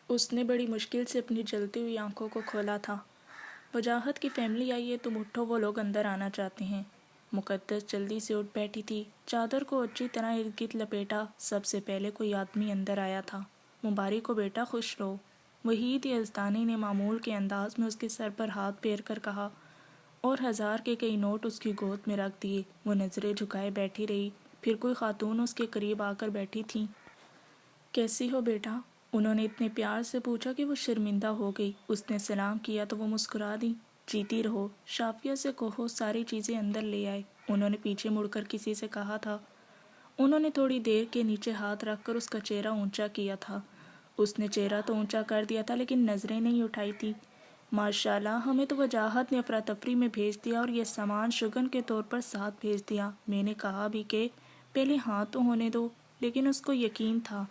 اس نے بڑی مشکل سے اپنی جلتی ہوئی آنکھوں کو کھولا تھا۔ وجاہت کی فیملی آئی ہے، تم اٹھو، وہ لوگ اندر آنا چاہتے ہیں۔ مقدس جلدی سے اٹھ بیٹھی تھی، چادر کو اچھی طرح ارد گرد لپیٹا۔ سب سے پہلے کوئی آدمی اندر آیا تھا۔ مبارک ہو بیٹا، خوش رہو، وحید یزدانی نے معمول کے انداز میں اس کے سر پر ہاتھ پھیر کر کہا، اور 1000 کے کئی نوٹ اس کی گود میں رکھ دیے۔ وہ نظریں جھکائے بیٹھی رہی، پھر کوئی خاتون اس کے قریب آ کر بیٹھی تھی۔ کیسی ہو بیٹا؟ انہوں نے اتنے پیار سے پوچھا کہ وہ شرمندہ ہو گئی۔ اس نے سلام کیا تو وہ مسکرا دی۔ جیتی رہو، شافیہ سے کہو ساری چیزیں اندر لے آئے، انہوں نے پیچھے مڑ کر کسی سے کہا تھا۔ انہوں نے تھوڑی دیر کے نیچے ہاتھ رکھ کر اس کا چہرہ اونچا کیا تھا۔ اس نے چہرہ تو اونچا کر دیا تھا لیکن نظریں نہیں اٹھائی تھی۔ ماشاءاللہ، ہمیں تو وجاہت نے افراتفری میں بھیج دیا اور یہ سامان شگن کے طور پر ساتھ بھیج دیا۔ میں نے کہا بھی کہ پہلے ہاں تو ہونے دو، لیکن اس کو یقین تھا،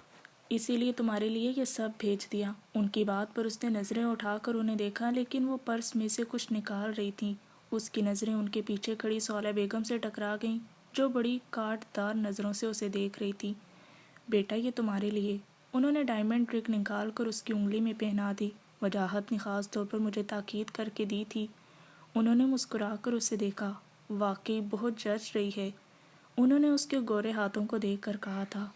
اسی لیے تمہارے لیے یہ سب بھیج دیا۔ ان کی بات پر اس نے نظریں اٹھا کر انہیں دیکھا، لیکن وہ پرس میں سے کچھ نکال رہی تھی۔ اس کی نظریں ان کے پیچھے کھڑی صالح بیگم سے ٹکرا گئیں، جو بڑی کاٹ دار نظروں سے اسے دیکھ رہی تھی۔ بیٹا، یہ تمہارے لیے۔ انہوں نے ڈائمنڈ رنگ نکال کر اس کی انگلی میں پہنا دی۔ وجاہت نے خاص طور پر مجھے تاکید کر کے دی تھی۔ انہوں نے مسکرا کر اسے دیکھا۔ واقعی بہت جچ رہی ہے، انہوں نے اس کے گورے ہاتھوں کو دیکھ کر کہا تھا۔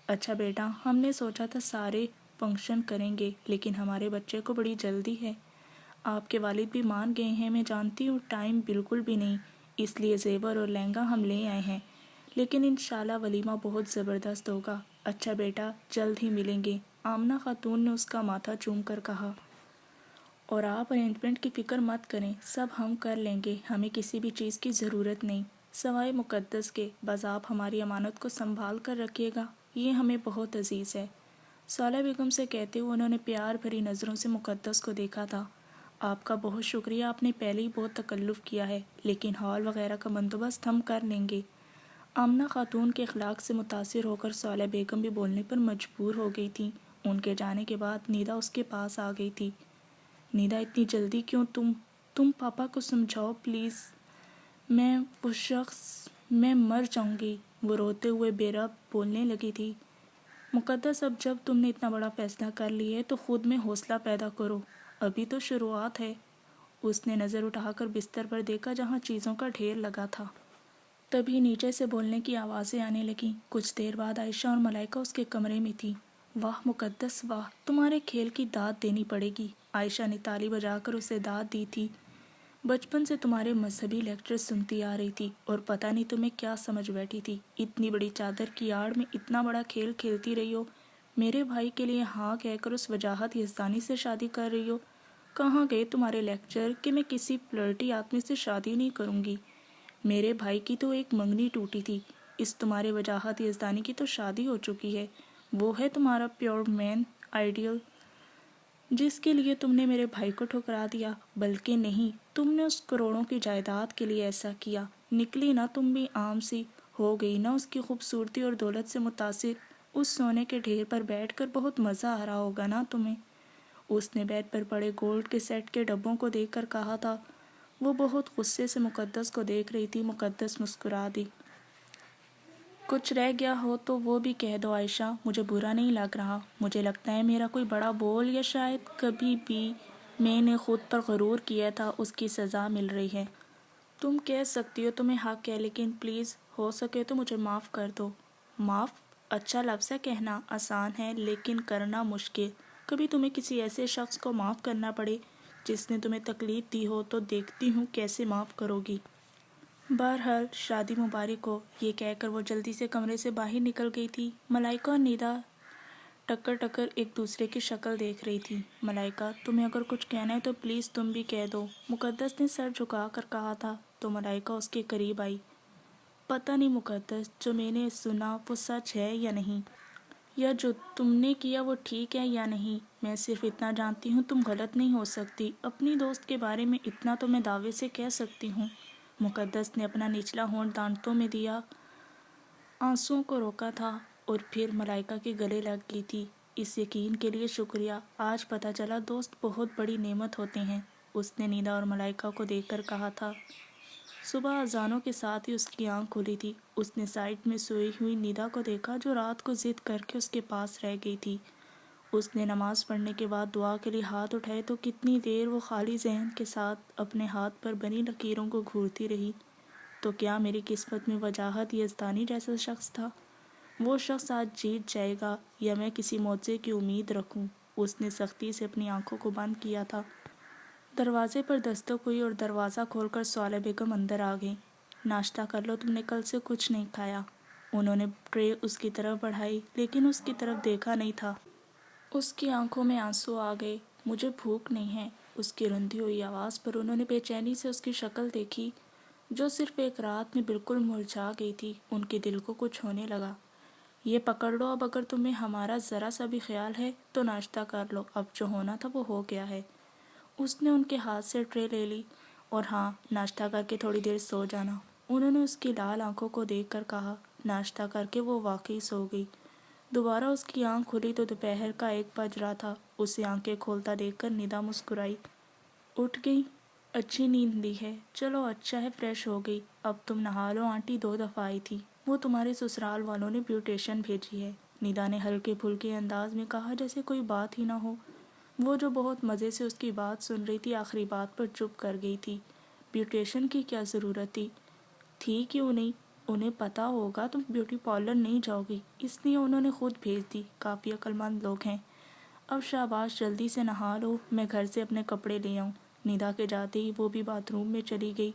اچھا بیٹا، ہم نے سوچا تھا سارے فنکشن کریں گے، لیکن ہمارے بچے کو بڑی جلدی ہے۔ آپ کے والد بھی مان گئے ہیں، میں جانتی ہوں ٹائم بالکل بھی نہیں، اس لیے زیور اور لہنگا ہم لے آئے ہیں، لیکن انشاءاللہ ولیمہ بہت زبردست ہوگا۔ اچھا بیٹا، جلد ہی ملیں گے، آمنہ خاتون نے اس کا ماتھا چوم کر کہا۔ اور آپ ارینجمنٹ کی فکر مت کریں، سب ہم کر لیں گے، ہمیں کسی بھی چیز کی ضرورت نہیں، سوائے مقدس کے۔ بس آپ ہماری امانت کو سنبھال کر رکھیے گا، یہ ہمیں بہت عزیز ہے۔ صالح بیگم سے کہتے ہوئے انہوں نے پیار بھری نظروں سے مقدس کو دیکھا تھا۔ آپ کا بہت شکریہ، آپ نے پہلے ہی بہت تکلف کیا ہے، لیکن ہال وغیرہ کا بندوبست ہم کر لیں گے۔ آمنہ خاتون کے اخلاق سے متاثر ہو کر صالح بیگم بھی بولنے پر مجبور ہو گئی تھیں۔ ان کے جانے کے بعد نیدا اس کے پاس آ گئی تھی۔ نیدا، اتنی جلدی کیوں؟ تم پاپا کو سمجھاؤ پلیز، میں مر جاؤں گی، وہ روتے ہوئے بے رب بولنے لگی تھی۔ مقدس، اب جب تم نے اتنا بڑا فیصلہ کر لیا ہے تو خود میں حوصلہ پیدا کرو، ابھی تو شروعات ہے۔ اس نے نظر اٹھا کر بستر پر دیکھا جہاں چیزوں کا ڈھیر لگا تھا۔ تبھی نیچے سے بولنے کی آوازیں آنے لگیں۔ کچھ دیر بعد عائشہ اور ملائکہ اس کے کمرے میں تھی۔ واہ مقدس واہ، تمہارے کھیل کی داد دینی پڑے گی، عائشہ نے تالی بجا کر اسے داد دی تھی۔ بچپن سے تمہارے مذہبی لیکچر سنتی آ رہی تھی اور پتہ نہیں تمہیں کیا سمجھ بیٹھی تھی، اتنی بڑی چادر کی آڑ میں اتنا بڑا کھیل کھیلتی رہی ہو، میرے بھائی کے لیے ہاں کہہ کر اس وجاہت یزدانی سے شادی کر رہی ہو۔ کہاں گئے تمہارے لیکچر کہ میں کسی فلرٹی آدمی سے شادی نہیں کروں گی؟ میرے بھائی کی تو ایک منگنی ٹوٹی تھی، اس تمہارے وجاہت یزدانی کی تو شادی ہو چکی ہے، وہ ہے تمہارا پیور مین آئیڈیل جس کے لیے تم نے میرے بھائی کو ٹھکرا دیا۔ بلکہ نہیں، تم نے اس کروڑوں کی جائیداد کے لیے ایسا کیا، نکلی نا تم بھی عام سی، ہو گئی نا اس کی خوبصورتی اور دولت سے متاثر، اس سونے کے ڈھیر پر بیٹھ کر بہت مزہ آ رہا ہوگا نا تمہیں۔ اس نے بیڈ پر پڑے گولڈ کے سیٹ کے ڈبوں کو دیکھ کر کہا تھا۔ وہ بہت غصے سے مقدس کو دیکھ رہی تھی۔ مقدس مسکرا دی۔ کچھ رہ گیا ہو تو وہ بھی کہہ دو عائشہ، مجھے برا نہیں لگ رہا، مجھے لگتا ہے میرا کوئی بڑا بول یا شاید کبھی بھی میں نے خود پر غرور کیا تھا، اس کی سزا مل رہی ہے۔ تم کہہ سکتی ہو تمہیں حق ہے، لیکن پلیز ہو سکے تو مجھے معاف کر دو۔ معاف؟ اچھا لفظ ہے کہنا، آسان ہے لیکن کرنا مشکل۔ کبھی تمہیں کسی ایسے شخص کو معاف کرنا پڑے جس نے تمہیں تکلیف دی ہو تو دیکھتی ہوں کیسے معاف کرو گی۔ بہرحال شادی مبارک ہو، یہ کہہ کر وہ جلدی سے کمرے سے باہر نکل گئی تھی۔ ملائکہ اور نیدا ٹکر ٹکر ایک دوسرے کی شکل دیکھ رہی تھی۔ ملائکہ، تمہیں اگر کچھ کہنا ہے تو پلیز تم بھی کہہ دو، مقدس نے سر جھکا کر کہا تھا تو ملائکہ اس کے قریب آئی۔ پتہ نہیں مقدس، جو میں نے سنا وہ سچ ہے یا نہیں، یا جو تم نے کیا وہ ٹھیک ہے یا نہیں، میں صرف اتنا جانتی ہوں تم غلط نہیں ہو سکتی، اپنی دوست کے بارے میں اتنا تو میں دعوے سے کہہ سکتی ہوں۔ مقدس نے اپنا نچلا ہونٹ دانتوں میں دیا، آنسوؤں کو روکا تھا اور پھر ملائکہ کے گلے لگ گئی تھی۔ اس یقین کے لیے شکریہ، آج پتہ چلا دوست بہت بڑی نعمت ہوتے ہیں، اس نے نیدا اور ملائکہ کو دیکھ کر کہا تھا۔ صبح اذانوں کے ساتھ ہی اس کی آنکھ کھلی تھی۔ اس نے سائڈ میں سوئی ہوئی نیدا کو دیکھا جو رات کو ضد کر کے اس کے پاس رہ گئی تھی۔ اس نے نماز پڑھنے کے بعد دعا کے لیے ہاتھ اٹھائے تو کتنی دیر وہ خالی ذہن کے ساتھ اپنے ہاتھ پر بنی لکیروں کو گھورتی رہی۔ تو کیا میری قسمت میں وجاہت یزدانی جیسا شخص تھا؟ وہ شخص آج جیت جائے گا یا میں کسی معجزے کی امید رکھوں؟ اس نے سختی سے اپنی آنکھوں کو بند کیا تھا۔ دروازے پر دستک ہوئی اور دروازہ کھول کر صالح بیگم اندر آ گئیں۔ ناشتہ کر لو، تم نے کل سے کچھ نہیں کھایا۔ انہوں نے ٹرے اس کی طرف بڑھائی لیکن اس کی طرف دیکھا نہیں تھا۔ اس کی آنکھوں میں آنسو آ گئے۔ مجھے بھوک نہیں ہے۔ اس کی رندھی ہوئی آواز پر انہوں نے بے چینی سے اس کی شکل دیکھی جو صرف ایک رات میں بالکل مرجھا گئی تھی۔ ان کے دل کو کچھ ہونے لگا۔ یہ پکڑ لو، اب اگر تمہیں ہمارا ذرا سا بھی خیال ہے تو ناشتہ کر لو، اب جو ہونا تھا وہ ہو گیا ہے۔ اس نے ان کے ہاتھ سے ٹرے لے لی۔ اور ہاں، ناشتہ کر کے تھوڑی دیر سو جانا۔ انہوں نے اس کی لال آنکھوں کو دیکھ کر کہا۔ ناشتہ کر کے وہ واقعی سو گئی۔ دوبارہ اس کی آنکھ کھلی تو دوپہر کا 1 بج رہا تھا۔ اسے آنکھیں کھولتا دیکھ کر ندا مسکرائی۔ اٹھ گئی؟ اچھی نیند لی ہے؟ چلو اچھا ہے، فریش ہو گئی۔ اب تم نہا لو، آنٹی 2 دفعہ آئی تھی، وہ تمہارے سسرال والوں نے بیوٹیشن بھیجی ہے، ندا نے ہلکے پھلکے انداز میں کہا جیسے کوئی بات ہی نہ ہو۔ وہ جو بہت مزے سے اس کی بات سن رہی تھی آخری بات پر چپ کر گئی تھی۔ بیوٹیشن کی کیا ضرورت تھی کیوں نہیں؟ انہیں پتا ہوگا تم بیوٹی پارلر نہیں جاؤ گی، اس لیے انہوں نے خود بھیج دی۔ کافی عقل مند لوگ ہیں۔ اب شاباش، جلدی سے نہا لو، میں گھر سے اپنے کپڑے لے آؤں۔ ندا کے جاتے ہی وہ بھی باتھ روم میں چلی گئی۔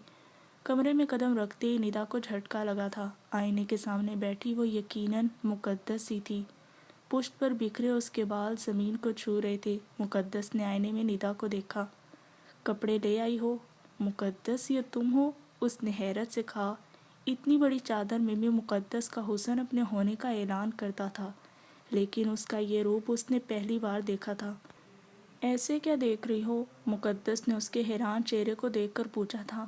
کمرے میں قدم رکھتے ہی ندا کو جھٹکا لگا تھا۔ آئینے کے سامنے بیٹھی وہ یقیناً مقدس سی تھی۔ پشت پر بکھرے اس کے بال زمین کو چھو رہے تھے۔ مقدس نے آئینے میں ندا کو دیکھا۔ کپڑے لے آئی ہو؟ مقدس، یہ تم ہو؟ اس نے حیرت سے کہا۔ اتنی بڑی چادر میں بھی مقدس کا حسن اپنے ہونے کا اعلان کرتا تھا، لیکن اس کا یہ روپ اس نے پہلی بار دیکھا تھا۔ ایسے کیا دیکھ رہی ہو؟ مقدس نے اس کے حیران چہرے کو دیکھ کر پوچھا تھا۔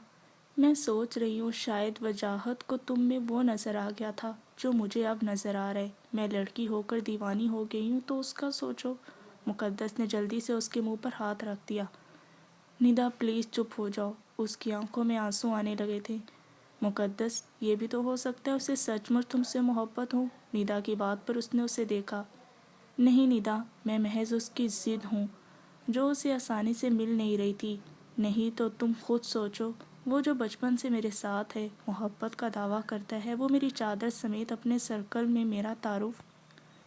میں سوچ رہی ہوں شاید وجاہت کو تم میں وہ نظر آ گیا تھا جو مجھے اب نظر آ رہا ہے۔ میں لڑکی ہو کر دیوانی ہو گئی ہوں تو اس کا سوچو۔ مقدس نے جلدی سے اس کے منہ پر ہاتھ رکھ دیا۔ ندا پلیز چپ ہو جاؤ۔ اس کی آنکھوں میں آنسو آنے لگے تھے۔ مقدس، یہ بھی تو ہو سکتا ہے اسے سچ مچ تم سے محبت ہو۔ ندا کی بات پر اس نے اسے دیکھا۔ نہیں ندا، میں محض اس کی ضد ہوں جو اسے آسانی سے مل نہیں رہی تھی۔ نہیں تو تم خود سوچو، وہ جو بچپن سے میرے ساتھ ہے، محبت کا دعویٰ کرتا ہے، وہ میری چادر سمیت اپنے سرکل میں میرا تعارف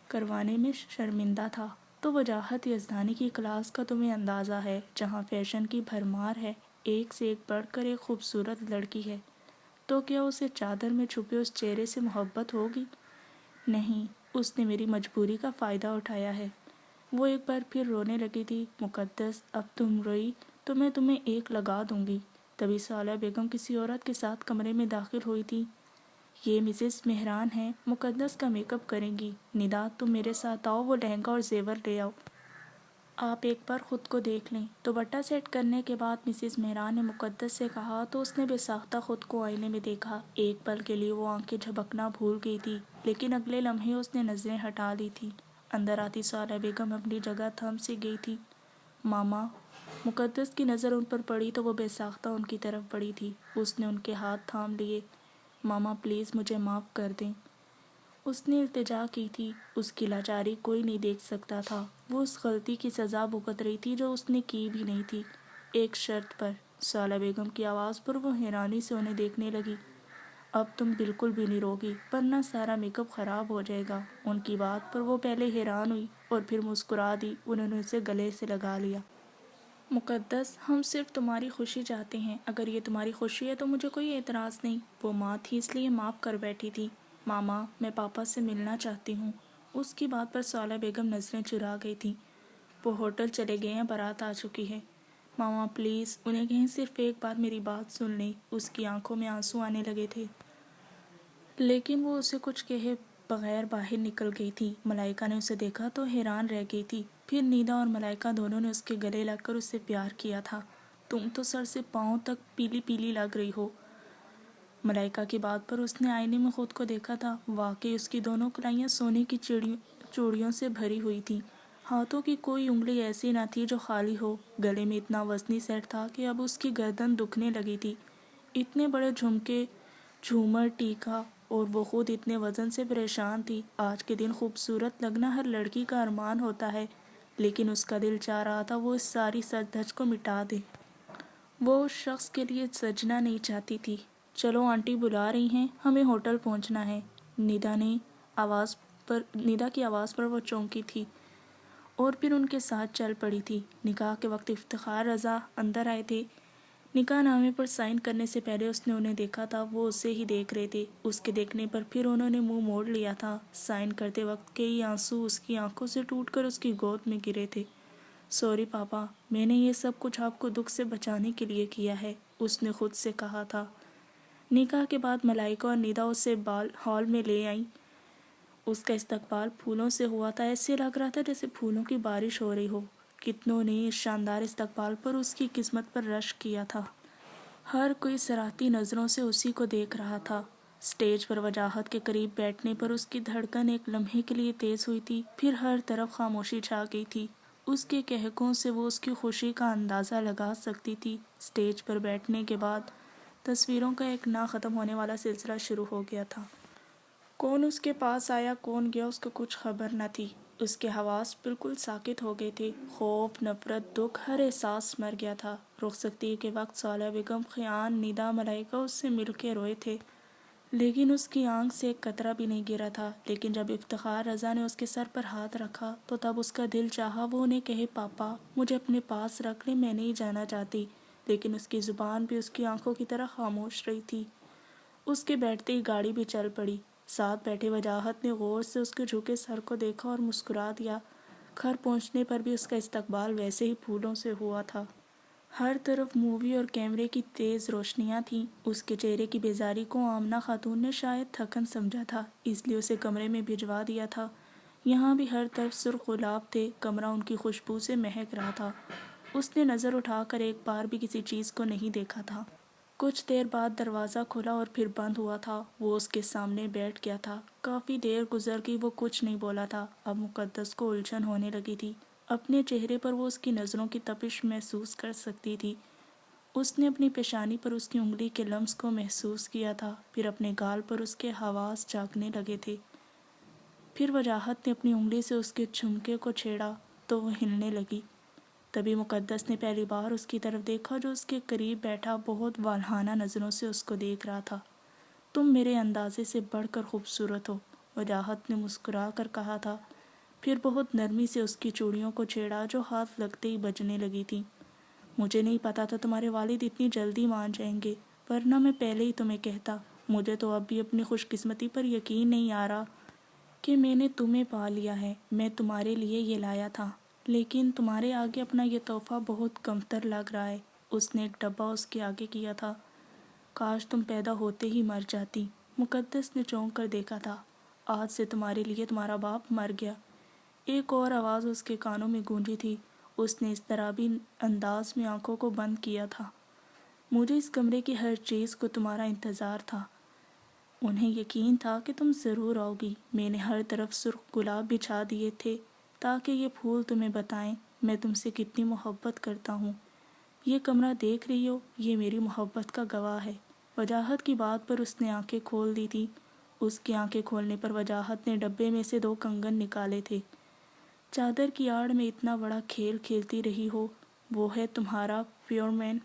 کروانے میں شرمندہ تھا۔ تو وجاہت یزدانی کی کلاس کا تمہیں اندازہ ہے، جہاں فیشن کی بھرمار ہے، ایک سے ایک بڑھ کر ایک خوبصورت لڑکی ہے، تو کیا اسے چادر میں چھپے اس چہرے سے محبت ہوگی؟ نہیں، اس نے میری مجبوری کا فائدہ اٹھایا ہے۔ وہ ایک بار پھر رونے لگی تھی۔ مقدس، اب تم روئی تو میں تمہیں ایک لگا دوں گی۔ تبھی صالحہ بیگم کسی عورت کے ساتھ کمرے میں داخل ہوئی تھی۔ یہ مسز مہران ہیں، مقدس کا میک اپ کریں گی۔ ندا، تم میرے ساتھ آؤ، وہ لہنگا اور زیور لے آؤ۔ آپ ایک بار خود کو دیکھ لیں۔ دوپٹہ سیٹ کرنے کے بعد مسز مہران نے مقدس سے کہا تو اس نے بے ساختہ خود کو آئینے میں دیکھا۔ ایک پل کے لیے وہ آنکھیں جھپکنا بھول گئی تھی، لیکن اگلے لمحے اس نے نظریں ہٹا لی تھی۔ اندر آتی صالحہ بیگم اپنی جگہ تھم سی گئی تھی۔ ماما، مقدس کی نظر ان پر پڑی تو وہ بے ساختہ ان کی طرف بڑھی تھی۔ اس نے ان کے ہاتھ تھام لیے۔ ماما پلیز مجھے معاف کر دیں، اس نے التجا کی تھی۔ اس کی لاچاری کوئی نہیں دیکھ سکتا تھا۔ وہ اس غلطی کی سزا بھگت رہی تھی جو اس نے کی بھی نہیں تھی۔ ایک شرط پر۔ صالحہ بیگم کی آواز پر وہ حیرانی سے انہیں دیکھنے لگی۔ اب تم بالکل بھی نہیں روگی ورنہ سارا میک اپ خراب ہو جائے گا۔ ان کی بات پر وہ پہلے حیران ہوئی اور پھر مسکرا دی۔ انہوں نے اسے گلے سے لگا لیا۔ مقدس، ہم صرف تمہاری خوشی چاہتے ہیں، اگر یہ تمہاری خوشی ہے تو مجھے کوئی اعتراض نہیں۔ وہ ماں تھی اس لیے معاف کر بیٹھی تھی۔ ماما، میں پاپا سے ملنا چاہتی ہوں۔ اس کی بات پر صالحہ بیگم نظریں چرا گئی تھیں۔ وہ ہوٹل چلے گئے ہیں، بارات آ چکی ہے۔ ماما پلیز انہیں کہیں صرف ایک بار میری بات سن لیں۔ اس کی آنکھوں میں آنسو آنے لگے تھے، لیکن وہ اسے کچھ کہے بغیر باہر نکل گئی تھی۔ ملائکہ نے اسے دیکھا تو حیران رہ گئی تھی۔ پھر نیدا اور ملائکہ دونوں نے اس کے گلے لگ کر اسے پیار کیا تھا۔ تم تو سر سے پاؤں تک پیلی پیلی لگ رہی ہو۔ ملائکہ کی بات پر اس نے آئینے میں خود کو دیکھا تھا۔ واقعی اس کی دونوں کلائیاں سونے کی چوڑیوں سے بھری ہوئی تھیں۔ ہاتھوں کی کوئی انگلی ایسی نہ تھی جو خالی ہو۔ گلے میں اتنا وزنی سیٹ تھا کہ اب اس کی گردن دکھنے لگی تھی۔ اتنے بڑے جھمکے، جھومر، ٹیکا، اور وہ خود اتنے وزن سے پریشان تھی۔ آج کے دن خوبصورت لگنا ہر لڑکی کا ارمان ہوتا ہے، لیکن اس کا دل چاہ رہا تھا وہ اس ساری سچ دھج کو مٹا دے۔ وہ اس شخص کے لیے سجنا نہیں چاہتی تھی۔ چلو آنٹی بلا رہی ہیں، ہمیں ہوٹل پہنچنا ہے۔ نیدا کی آواز پر وہ چونکی تھی اور پھر ان کے ساتھ چل پڑی تھی۔ نکاح کے وقت افتخار رضا اندر آئے تھے۔ نکاح نامے پر سائن کرنے سے پہلے اس نے انہیں دیکھا تھا، وہ اسے ہی دیکھ رہے تھے۔ اس کے دیکھنے پر پھر انہوں نے منہ موڑ لیا تھا۔ سائن کرتے وقت کئی آنسو اس کی آنکھوں سے ٹوٹ کر اس کی گود میں گرے تھے۔ سوری پاپا، میں نے یہ سب کچھ آپ کو دکھ سے بچانے کے لیے کیا ہے، اس نے خود سے کہا تھا۔ نکاح کے بعد ملائکہ اور نیدا اسے ہال میں لے آئیں۔ اس کا استقبال پھولوں سے ہوا تھا، ایسے لگ رہا تھا جیسے پھولوں کی بارش ہو رہی ہو۔ کتنوں نے اس شاندار استقبال پر اس کی قسمت پر رشک کیا تھا۔ ہر کوئی سراہتی نظروں سے اسی کو دیکھ رہا تھا۔ اسٹیج پر وجاہت کے قریب بیٹھنے پر اس کی دھڑکن ایک لمحے کے لیے تیز ہوئی تھی، پھر ہر طرف خاموشی چھا گئی تھی۔ اس کے قہقہوں سے وہ اس کی خوشی کا اندازہ لگا سکتی تھی۔ اسٹیج پر بیٹھنے کے بعد تصویروں کا ایک نہ ختم ہونے والا سلسلہ شروع ہو گیا تھا۔ کون اس کے پاس آیا کون گیا اس کو کچھ خبر نہ تھی۔ اس کے حواس بالکل ساکت ہو گئے تھے۔ خوف، نفرت، دکھ، ہر احساس مر گیا تھا۔ رخصتی کے وقت صالحہ بیگم، خیان، نیدا، ملائکہ اس سے مل کے روئے تھے، لیکن اس کی آنکھ سے ایک قطرہ بھی نہیں گرا تھا۔ لیکن جب افتخار رضا نے اس کے سر پر ہاتھ رکھا تو تب اس کا دل چاہا وہ انہیں کہے، پاپا مجھے اپنے پاس رکھ لیں، میں نہیں جانا چاہتی، لیکن اس کی زبان بھی اس کی آنکھوں کی طرح خاموش رہی تھی۔ اس کے بیٹھتے ہی گاڑی بھی چل پڑی۔ ساتھ بیٹھے وجاہت نے غور سے اس کے جھکے سر کو دیکھا اور مسکرا دیا۔ گھر پہنچنے پر بھی اس کا استقبال ویسے ہی پھولوں سے ہوا تھا۔ ہر طرف مووی اور کیمرے کی تیز روشنیاں تھیں۔ اس کے چہرے کی بیزاری کو آمنہ خاتون نے شاید تھکن سمجھا تھا، اس لیے اسے کمرے میں بھجوا دیا تھا۔ یہاں بھی ہر طرف سرخ گلاب تھے، کمرہ ان کی خوشبو سے مہک رہا تھا۔ اس نے نظر اٹھا کر ایک بار بھی کسی چیز کو نہیں دیکھا تھا۔ کچھ دیر بعد دروازہ کھلا اور پھر بند ہوا تھا۔ وہ اس کے سامنے بیٹھ گیا تھا۔ کافی دیر گزر گئی، وہ کچھ نہیں بولا تھا۔ اب مقدس کو الجھن ہونے لگی تھی۔ اپنے چہرے پر وہ اس کی نظروں کی تپش محسوس کر سکتی تھی۔ اس نے اپنی پیشانی پر اس کی انگلی کے لمس کو محسوس کیا تھا، پھر اپنے گال پر اس کے حواس جاگنے لگے تھے۔ پھر وجاہت نے اپنی انگلی سے اس کے جھمکے کو چھیڑا تو وہ ہلنے لگی۔ تبھی مقدس نے پہلی بار اس کی طرف دیکھا جو اس کے قریب بیٹھا بہت والہانہ نظروں سے اس کو دیکھ رہا تھا۔ تم میرے اندازے سے بڑھ کر خوبصورت ہو، وجاہت نے مسکرا کر کہا تھا، پھر بہت نرمی سے اس کی چوڑیوں کو چھیڑا جو ہاتھ لگتے ہی بجنے لگی تھیں۔ مجھے نہیں پتا تھا تمہارے والد اتنی جلدی مان جائیں گے، ورنہ میں پہلے ہی تمہیں کہتا۔ مجھے تو اب بھی اپنی خوش قسمتی پر یقین نہیں آ رہا کہ میں نے تمہیں پا لیا ہے۔ میں تمہارے لیے یہ لایا تھا، لیکن تمہارے آگے اپنا یہ تحفہ بہت کمتر لگ رہا ہے۔ اس نے ایک ڈبہ اس کے آگے کیا تھا۔ کاش تم پیدا ہوتے ہی مر جاتی۔ مقدس نے چونک کر دیکھا تھا۔ آج سے تمہارے لیے تمہارا باپ مر گیا۔ ایک اور آواز اس کے کانوں میں گونجی تھی۔ اس نے اضطرابی انداز میں آنکھوں کو بند کیا تھا۔ مجھے اس کمرے کی ہر چیز کو تمہارا انتظار تھا۔ انہیں یقین تھا کہ تم ضرور آؤ گی۔ میں نے ہر طرف سرخ گلاب بچھا دیے تھے تاکہ یہ پھول تمہیں بتائیں میں تم سے کتنی محبت کرتا ہوں۔ یہ کمرہ دیکھ رہی ہو، یہ میری محبت کا گواہ ہے۔ وجاہت کی بات پر اس نے آنکھیں کھول دی تھی۔ اس کی آنکھیں کھولنے پر وجاہت نے ڈبے میں سے 2 کنگن نکالے تھے۔ چادر کی آڑ میں اتنا بڑا کھیل کھیلتی رہی ہو، وہ ہے تمہارا پیور مین۔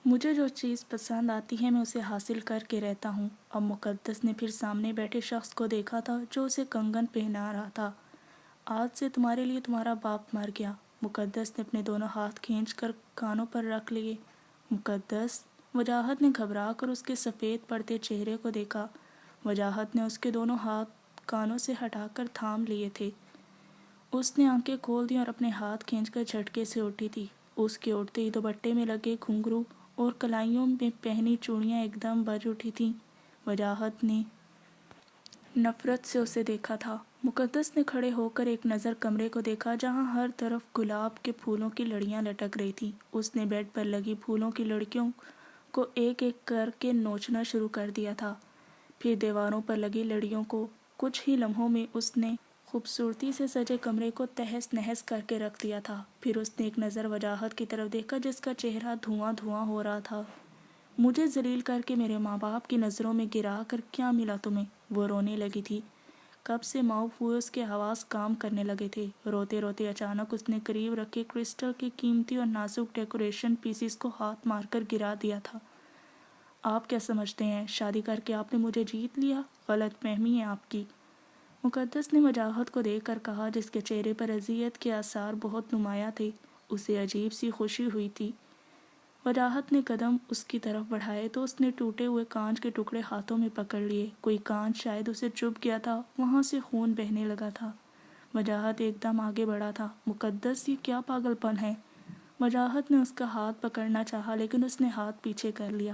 مجھے جو چیز پسند آتی ہے میں اسے حاصل کر کے رہتا ہوں۔ اب مقدس نے پھر سامنے بیٹھے شخص کو دیکھا تھا جو اسے کنگن پہنا رہا تھا۔ آج سے تمہارے لیے تمہارا باپ مر گیا۔ مقدس نے اپنے دونوں ہاتھ کھینچ کر کانوں پر رکھ لیے۔ مقدس، وجاہت نے گھبرا کر اس کے سفید پڑتے چہرے کو دیکھا۔ وجاہت نے اس کے دونوں ہاتھ کانوں سے ہٹا کر تھام لیے تھے۔ اس نے آنکھیں کھول دی اور اپنے ہاتھ کھینچ کر جھٹکے سے اٹھی تھی۔ اس کے اٹھتے ہی دوپٹے میں لگے گھنگرو اور کلائیوں میں پہنی چوڑیاں ایک دم بج اٹھی تھیں۔ وجاہت نے نفرت سے اسے دیکھا تھا۔ مقدس نے کھڑے ہو کر ایک نظر کمرے کو دیکھا جہاں ہر طرف گلاب کے پھولوں کی لڑیاں لٹک رہی تھیں۔ اس نے بیڈ پر لگی پھولوں کی لڑکیوں کو ایک ایک کر کے نوچنا شروع کر دیا تھا، پھر دیواروں پر لگی لڑیوں کو۔ کچھ ہی لمحوں میں اس نے خوبصورتی سے سجے کمرے کو تہس نہس کر کے رکھ دیا تھا۔ پھر اس نے ایک نظر وجاہت کی طرف دیکھا جس کا چہرہ دھواں دھواں ہو رہا تھا۔ مجھے ذلیل کر کے میرے ماں باپ کی نظروں میں گرا کر کیا ملا تمہیں؟ وہ رونے لگی تھی۔ کب سے معاف ہوئے اس کے حواس کام کرنے لگے تھے۔ روتے روتے اچانک اس نے قریب رکھے کرسٹل کے قیمتی اور نازک ڈیکوریشن پیسز کو ہاتھ مار کر گرا دیا تھا۔ آپ کیا سمجھتے ہیں شادی کر کے آپ نے مجھے جیت لیا؟ غلط فہمی ہے آپ کی، مقدس نے وجاہت کو دیکھ کر کہا، جس کے چہرے پر اذیت کے آثار بہت نمایاں تھے۔ اسے عجیب سی خوشی ہوئی تھی۔ وجاہت نے قدم اس کی طرف بڑھائے تو اس نے ٹوٹے ہوئے کانچ کے ٹکڑے ہاتھوں میں پکڑ لیے۔ کوئی کانچ شاید اسے چبھ گیا تھا، وہاں سے خون بہنے لگا تھا۔ وجاہت ایک دم آگے بڑھا تھا۔ مقدس، یہ کیا پاگل پن ہے؟ وجاہت نے اس کا ہاتھ پکڑنا چاہا لیکن اس نے ہاتھ پیچھے کر لیا۔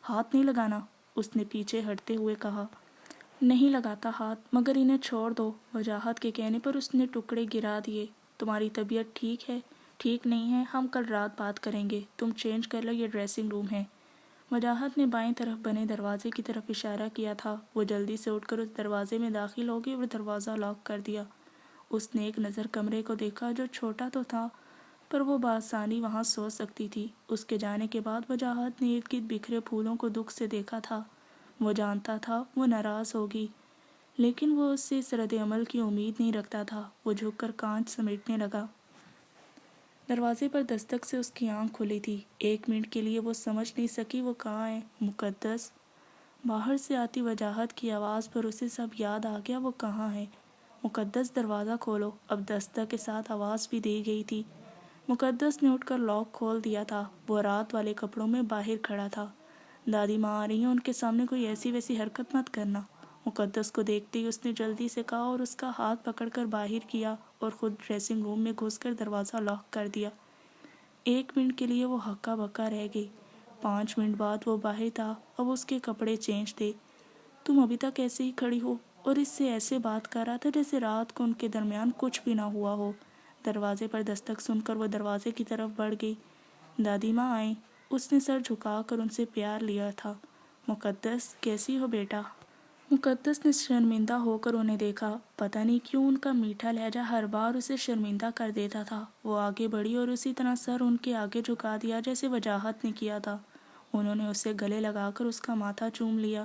ہاتھ نہیں لگانا، اس نے پیچھے ہٹتے ہوئے کہا۔ نہیں لگاتا ہاتھ، مگر انہیں چھوڑ دو۔ وجاہت کے کہنے پر اس نے ٹکڑے گرا دیے۔ تمہاری طبیعت ٹھیک ہے؟ ٹھیک نہیں ہے، ہم کل رات بات کریں گے، تم چینج کر لو، یہ ڈریسنگ روم ہے۔ وجاہت نے بائیں طرف بنے دروازے کی طرف اشارہ کیا تھا۔ وہ جلدی سے اٹھ کر اس دروازے میں داخل ہو گئی اور دروازہ لاک کر دیا۔ اس نے ایک نظر کمرے کو دیکھا، جو چھوٹا تو تھا پر وہ بآسانی وہاں سو سکتی تھی۔ اس کے جانے کے بعد وجاہت نے ارد گرد بکھرے پھولوں کو دکھ سے دیکھا تھا۔ وہ جانتا تھا وہ ناراض ہوگی، لیکن وہ اس سے اس رد عمل کی امید نہیں رکھتا تھا۔ وہ جھک کر کانچ سمیٹنے لگا۔ دروازے پر دستک سے اس کی آنکھ کھلی تھی۔ ایک منٹ کے لیے وہ سمجھ نہیں سکی وہ کہاں ہے۔ مقدس، باہر سے آتی وجاہت کی آواز پر اسے سب یاد آ گیا، وہ کہاں ہے۔ مقدس، دروازہ کھولو۔ اب دستک کے ساتھ آواز بھی دی گئی تھی۔ مقدس نے اٹھ کر لاک کھول دیا تھا۔ وہ رات والے کپڑوں میں باہر کھڑا تھا۔ دادی ماں آ رہی ہیں، ان کے سامنے کوئی ایسی ویسی حرکت مت کرنا۔ مقدس کو دیکھتے ہی اس نے جلدی سے کہا اور اس کا ہاتھ پکڑ کر باہر کیا اور خود ڈریسنگ روم میں گھس کر دروازہ لاک کر دیا۔ ایک منٹ کے لیے وہ ہکا بکا رہ گئی۔ 5 منٹ بعد وہ باہر تھا۔ اب اس کے کپڑے چینج تھے۔ تم ابھی تک ایسے ہی کھڑی ہو اور اس سے ایسے بات کر رہا تھا جیسے رات کو ان کے درمیان کچھ بھی نہ ہوا ہو۔ دروازے پر دستک سن کر وہ دروازے کی طرف بڑھ گئی۔ دادی ماں آئیں۔ اس نے سر جھکا کر ان سے پیار لیا تھا۔ مقدس، کیسی ہو بیٹا؟ مقدس نے شرمندہ ہو کر انہیں دیکھا۔ پتہ نہیں کیوں ان کا میٹھا لہجہ ہر بار اسے شرمندہ کر دیتا تھا۔ وہ آگے بڑھی اور اسی طرح سر ان کے آگے جھکا دیا جیسے وجاہت نے کیا تھا۔ انہوں نے اسے گلے لگا کر اس کا ماتھا چوم لیا۔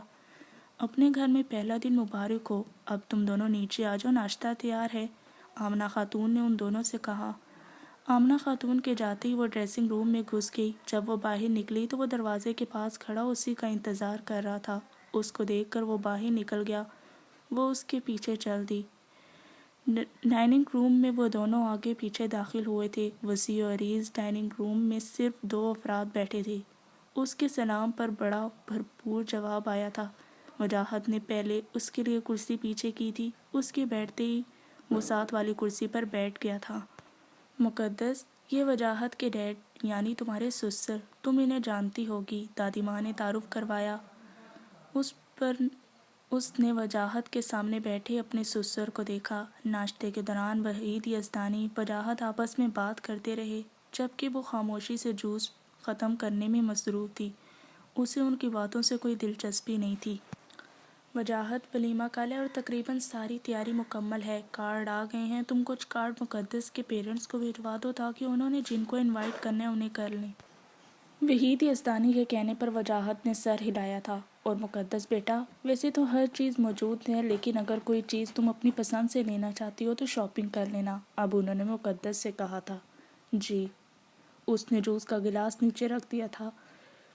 اپنے گھر میں پہلا دن مبارک ہو۔ اب تم دونوں نیچے آ جاؤ، ناشتہ تیار ہے، آمنہ خاتون نے ان دونوں سے کہا۔ آمنہ خاتون کے جاتے ہی وہ ڈریسنگ روم میں گھس گئی۔ جب وہ باہر نکلی تو وہ دروازے کے پاس کھڑا اسی کا انتظار کر رہا تھا۔ اس کو دیکھ کر وہ باہر نکل گیا۔ وہ اس کے پیچھے چل دی۔ ڈائننگ روم میں وہ دونوں آگے پیچھے داخل ہوئے تھے۔ وسیع و عریض ڈائننگ روم میں صرف 2 افراد بیٹھے تھے۔ اس کے سلام پر بڑا بھرپور جواب آیا تھا۔ وجاہت نے پہلے اس کے لیے کرسی پیچھے کی تھی۔ اس کے بیٹھتے ہی وہ ساتھ والی کرسی پر بیٹھ گیا تھا۔ مقدس، یہ وجاہت کے ڈیڈ یعنی تمہارے سسر، تم انہیں جانتی ہوگی، دادی ماں نے تعارف کروایا۔ اس نے وجاہت کے سامنے بیٹھے اپنے سسر کو دیکھا۔ ناشتے کے دوران وحید یزدانی وجاہت آپس میں بات کرتے رہے، جبکہ وہ خاموشی سے جوس ختم کرنے میں مصروف تھی۔ اسے ان کی باتوں سے کوئی دلچسپی نہیں تھی۔ وجاہت، ولیمہ کا ہے اور تقریباً ساری تیاری مکمل ہے، کارڈ آ گئے ہیں، تم کچھ کارڈ مقدس کے پیرنٹس کو بھجوا دو تاکہ انہوں نے جن کو انوائٹ کرنا ہے انہیں کر لیں۔ وحید یزدانی کے کہنے پر وجاہت نے سر ہلایا تھا۔ اور مقدس بیٹا، ویسے تو ہر چیز موجود ہے، لیکن اگر کوئی چیز تم اپنی پسند سے لینا چاہتی ہو تو شاپنگ کر لینا، اب انہوں نے مقدس سے کہا تھا۔ جی۔ اس نے جوس کا گلاس نیچے رکھ دیا تھا۔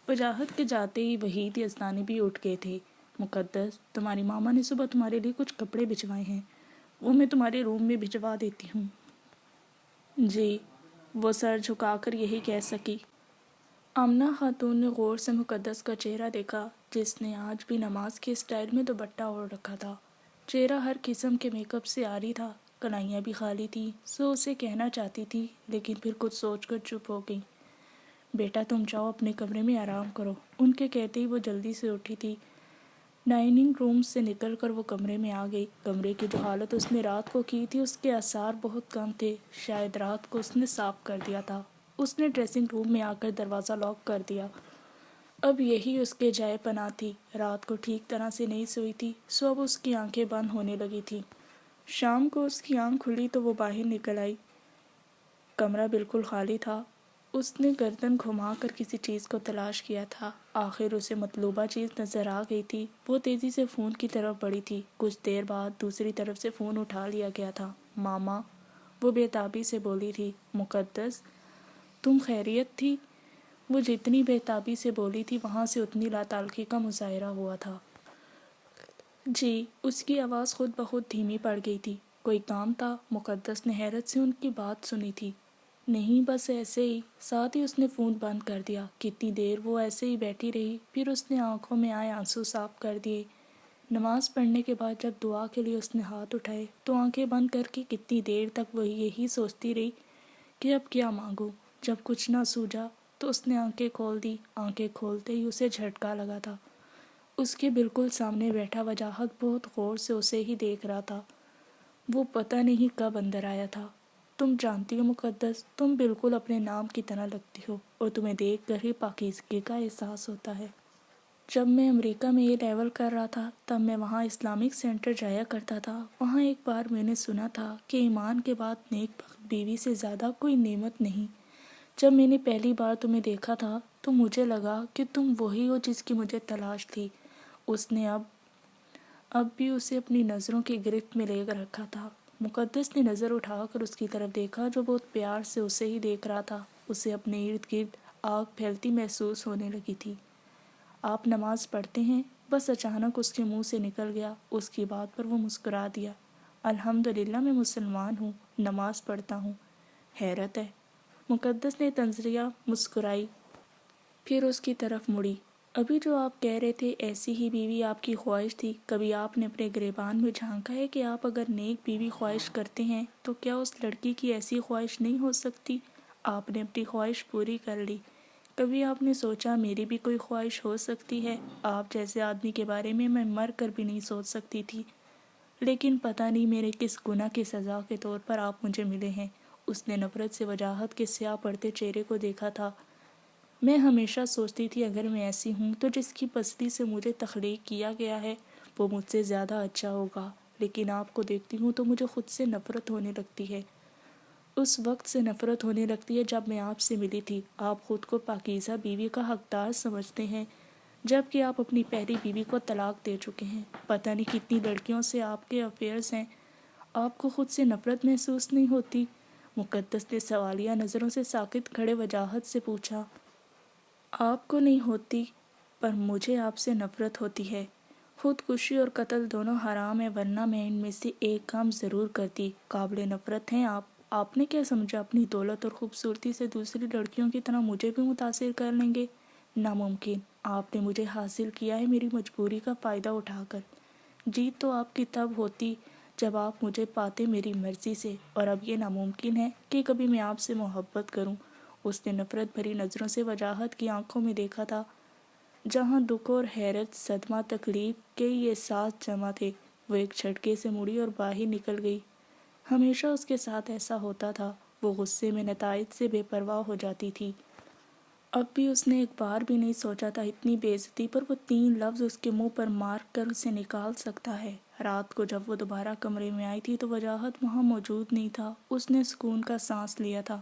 وجاہت کے جاتے ہی وحید یزدانی بھی اٹھ گئے تھے۔ مقدس، تمہاری ماما نے صبح تمہارے لیے کچھ کپڑے بھجوائے ہیں، وہ میں تمہارے روم میں بھجوا دیتی ہوں۔ جی، وہ سر جھکا کر یہی کہہ سکی۔ آمنہ خاتون نے غور سے مقدس کا چہرہ دیکھا، جس نے آج بھی نماز کے اسٹائل میں دوپٹہ اوڑھ رکھا تھا۔ چہرہ ہر قسم کے میک اپ سے عاری تھا، کلائیاں بھی خالی تھیں۔ سو اسے کہنا چاہتی تھی، لیکن پھر کچھ سوچ کر چپ ہو گئی۔ بیٹا تم جاؤ اپنے کمرے میں آرام کرو، ان کے کہتے ہی وہ جلدی سے اٹھی تھی۔ ڈائننگ روم سے نکل کر وہ کمرے میں آ گئی۔ کمرے کی جو حالت اس نے رات کو کی تھی اس کے آثار بہت کم تھے، شاید رات کو اس نے صاف کر دیا تھا۔ اس نے ڈریسنگ روم میں آ کر دروازہ لاک کر دیا۔ اب یہی اس کے جائے پناہ تھی۔ رات کو ٹھیک طرح سے نہیں سوئی تھی، سو اب اس کی آنکھیں بند ہونے لگی تھیں۔ شام کو اس کی آنکھ کھلی تو وہ باہر نکل آئی۔ کمرہ بالکل خالی تھا۔ اس نے گردن گھما کر کسی چیز کو تلاش کیا تھا، آخر اسے مطلوبہ چیز نظر آ گئی تھی۔ وہ تیزی سے فون کی طرف بڑھی تھی۔ کچھ دیر بعد دوسری طرف سے فون اٹھا لیا گیا تھا۔ ماما، وہ بے تابی سے بولی تھی۔ مقدس، تم خیریت تھی؟ وہ جتنی بے تابی سے بولی تھی وہاں سے اتنی لاتعلقی کا مظاہرہ ہوا تھا۔ جی، اس کی آواز خود بخود دھیمی پڑ گئی تھی۔ کوئی کام تھا؟ مقدس نے حیرت سے ان کی بات سنی تھی۔ نہیں، بس ایسے ہی۔ ساتھ ہی اس نے فون بند کر دیا۔ کتنی دیر وہ ایسے ہی بیٹھی رہی، پھر اس نے آنکھوں میں آئے آنسو صاف کر دیے۔ نماز پڑھنے کے بعد جب دعا کے لیے اس نے ہاتھ اٹھائے تو آنکھیں بند کر کے کتنی دیر تک وہ یہی سوچتی رہی کہ اب کیا مانگوں۔ جب کچھ نہ سوجا تو اس نے آنکھیں کھول دی۔ آنکھیں کھولتے ہی اسے جھٹکا لگا تھا۔ اس کے بالکل سامنے بیٹھا وجاہت بہت غور سے اسے ہی دیکھ رہا تھا۔ وہ پتہ نہیں کب اندر آیا تھا۔ تم جانتی ہو مقدس، تم بالکل اپنے نام کی طرح لگتی ہو اور تمہیں دیکھ کر ہی پاکیزگی کا احساس ہوتا ہے۔ جب میں امریکہ میں یہ لیول کر رہا تھا تب میں وہاں اسلامک سینٹر جایا کرتا تھا۔ وہاں ایک بار میں نے سنا تھا کہ ایمان کے بعد نیک بخت بیوی سے زیادہ کوئی نعمت نہیں۔ جب میں نے پہلی بار تمہیں دیکھا تھا تو مجھے لگا کہ تم وہی ہو جس کی مجھے تلاش تھی۔ اس نے اب بھی اسے اپنی نظروں کی گرفت میں لے کر رکھا تھا۔ مقدس نے نظر اٹھا کر اس کی طرف دیکھا جو بہت پیار سے اسے ہی دیکھ رہا تھا۔ اسے اپنے ارد گرد آگ پھیلتی محسوس ہونے لگی تھی۔ آپ نماز پڑھتے ہیں؟ بس اچانک اس کے منہ سے نکل گیا۔ اس کی بات پر وہ مسکرا دیا۔ الحمدللہ، میں مسلمان ہوں، نماز پڑھتا ہوں۔ حیرت ہے۔ مقدس نے تنزیہ مسکرائی، پھر اس کی طرف مڑی۔ ابھی جو آپ کہہ رہے تھے ایسی ہی بیوی آپ کی خواہش تھی۔ کبھی آپ نے اپنے گریبان میں جھانکا ہے کہ آپ اگر نیک بیوی خواہش کرتے ہیں تو کیا اس لڑکی کی ایسی خواہش نہیں ہو سکتی؟ آپ نے اپنی خواہش پوری کر لی۔ کبھی آپ نے سوچا میری بھی کوئی خواہش ہو سکتی ہے؟ آپ جیسے آدمی کے بارے میں مر کر بھی نہیں سوچ سکتی تھی، لیکن پتہ نہیں میرے کس گناہ کی سزا کے طور پر آپ مجھے ملے ہیں۔ اس نے نفرت سے وجاہت کے سیاہ پڑتے چہرے کو دیکھا تھا۔ میں ہمیشہ سوچتی تھی اگر میں ایسی ہوں تو جس کی پستی سے مجھے تخلیق کیا گیا ہے وہ مجھ سے زیادہ اچھا ہوگا، لیکن آپ کو دیکھتی ہوں تو مجھے خود سے نفرت ہونے لگتی ہے۔ اس وقت سے نفرت ہونے لگتی ہے جب میں آپ سے ملی تھی۔ آپ خود کو پاکیزہ بیوی کا حقدار سمجھتے ہیں جبکہ آپ اپنی پہلی بیوی کو طلاق دے چکے ہیں۔ پتہ نہیں کتنی لڑکیوں سے آپ کے افیئرز ہیں۔ آپ کو خود سے نفرت محسوس نہیں ہوتی؟ مقدس نے سوالیہ نظروں سے ساکت کھڑے وجاہت سے پوچھا۔ آپ کو نہیں ہوتی، پر مجھے آپ سے نفرت ہوتی ہے۔ خودکشی اور قتل دونوں حرام ہیں، ورنہ میں ان میں سے ایک کام ضرور کرتی۔ قابل نفرت ہیں آپ۔ آپ نے کیا سمجھا اپنی دولت اور خوبصورتی سے دوسری لڑکیوں کی طرح مجھے بھی متاثر کر لیں گے؟ ناممکن۔ آپ نے مجھے حاصل کیا ہے میری مجبوری کا فائدہ اٹھا کر۔ جیت تو آپ کی تب ہوتی جب آپ مجھے پاتے میری مرضی سے، اور اب یہ ناممکن ہے کہ کبھی میں آپ سے محبت کروں۔ اس نے نفرت بھری نظروں سے وجاہت کی آنکھوں میں دیکھا تھا، جہاں دکھ اور حیرت، صدمہ، تکلیف کے یہ احساس جمع تھے۔ وہ ایک جھٹکے سے مڑی اور باہر نکل گئی۔ ہمیشہ اس کے ساتھ ایسا ہوتا تھا، وہ غصے میں نتائج سے بے پرواہ ہو جاتی تھی۔ اب بھی اس نے ایک بار بھی نہیں سوچا تھا اتنی بے عزتی پر وہ 3 لفظ اس کے منہ پر مار کر اسے نکال سکتا ہے۔ رات کو جب وہ دوبارہ کمرے میں آئی تھی تو وجاہت وہاں موجود نہیں تھا۔ اس نے سکون کا سانس لیا تھا۔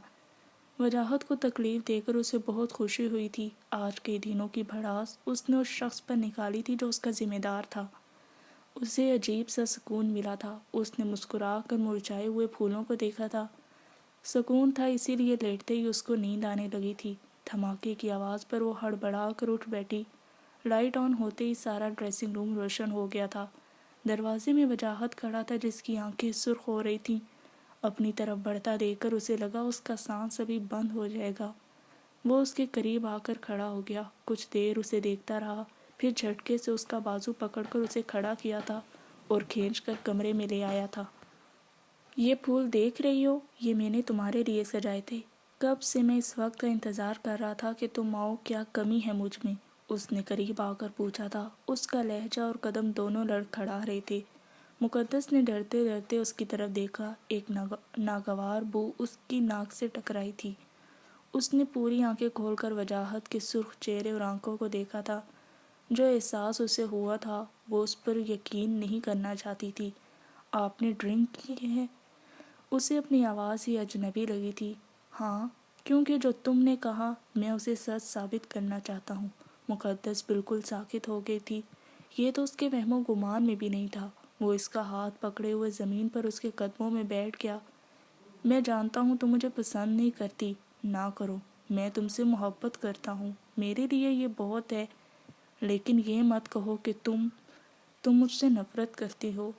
وجاہت کو تکلیف دے کر اسے بہت خوشی ہوئی تھی۔ آج کے دنوں کی بھڑاس اس نے اس شخص پر نکالی تھی جو اس کا ذمہ دار تھا۔ اسے عجیب سا سکون ملا تھا۔ اس نے مسکرا کر مرجھائے ہوئے پھولوں کو دیکھا تھا۔ سکون تھا، اسی لیے لیٹتے ہی اس کو نیند آنے لگی تھی۔ دھماکے کی آواز پر وہ ہڑبڑا کر اٹھ بیٹھی۔ لائٹ آن ہوتے ہی سارا ڈریسنگ روم روشن ہو گیا تھا۔ دروازے میں وجاہت کھڑا تھا جس کی آنکھیں سرخ ہو رہی تھیں۔ اپنی طرف بڑھتا دیکھ کر اسے لگا اس کا سانس ابھی بند ہو جائے گا۔ وہ اس کے قریب آ کر کھڑا ہو گیا، کچھ دیر اسے دیکھتا رہا، پھر جھٹکے سے اس کا بازو پکڑ کر اسے کھڑا کیا تھا اور کھینچ کر کمرے میں لے آیا تھا۔ یہ پھول دیکھ رہی ہو؟ یہ میں نے تمہارے لیے سجائے تھے۔ کب سے میں اس وقت کا انتظار کر رہا تھا کہ تم آؤ، کیا کمی ہے مجھ میں؟ اس نے قریب آ کر پوچھا تھا۔ اس کا لہجہ اور قدم دونوں لڑکھڑا رہے تھے۔ مقدس نے ڈرتے ڈرتے اس کی طرف دیکھا۔ ایک ناگوار بو اس کی ناک سے ٹکرائی تھی۔ اس نے پوری آنکھیں کھول کر وجاہت کے سرخ چہرے اور آنکھوں کو دیکھا تھا۔ جو احساس اسے ہوا تھا وہ اس پر یقین نہیں کرنا چاہتی تھی۔ آپ نے ڈرنک کی ہے؟ اسے اپنی آواز ہی اجنبی لگی تھی۔ ہاں، کیونکہ جو تم نے کہا میں اسے سچ ثابت کرنا چاہتا ہوں۔ مقدس بالکل ساکت ہو گئی تھی۔ یہ تو اس کے وہم و گمان میں بھی نہیں تھا۔ وہ اس کا ہاتھ پکڑے ہوئے زمین پر اس کے قدموں میں بیٹھ گیا۔ میں جانتا ہوں تم مجھے پسند نہیں کرتی، نہ کرو، میں تم سے محبت کرتا ہوں، میرے لیے یہ بہت ہے، لیکن یہ مت کہو کہ تم مجھ سے نفرت کرتی ہو۔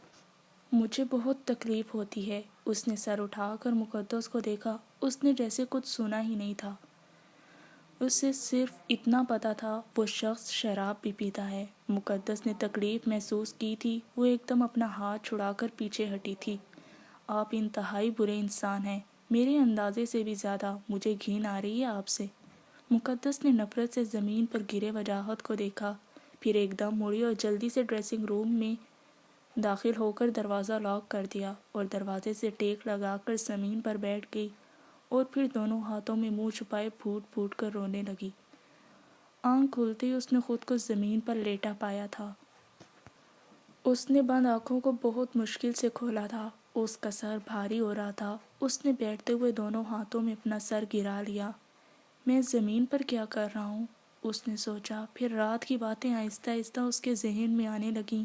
مجھے بہت تکلیف ہوتی ہے۔ اس نے سر اٹھا کر مقدس کو دیکھا۔ اس نے جیسے کچھ سنا ہی نہیں تھا۔ اسے صرف اتنا پتا تھا وہ شخص شراب بھی پیتا ہے۔ مقدس نے تکلیف محسوس کی تھی۔ وہ ایک دم اپنا ہاتھ چھڑا کر پیچھے ہٹی تھی۔ آپ انتہائی برے انسان ہیں، میرے اندازے سے بھی زیادہ، مجھے گھن آ رہی ہے آپ سے۔ مقدس نے نفرت سے زمین پر گرے وجاہت کو دیکھا، پھر ایک دم مڑی اور جلدی سے ڈریسنگ روم میں داخل ہو کر دروازہ لاک کر دیا اور دروازے سے ٹیک لگا کر زمین پر بیٹھ گئی اور پھر دونوں ہاتھوں میں منہ چھپائے پھوٹ پھوٹ کر رونے لگی۔ آنکھ کھلتے ہی اس نے خود کو زمین پر لیٹا پایا تھا۔ اس نے بند آنکھوں کو بہت مشکل سے کھولا تھا۔ اس کا سر بھاری ہو رہا تھا۔ اس نے بیٹھتے ہوئے دونوں ہاتھوں میں اپنا سر گرا لیا۔ میں زمین پر کیا کر رہا ہوں؟ اس نے سوچا۔ پھر رات کی باتیں آہستہ آہستہ اس کے ذہن میں آنے لگیں۔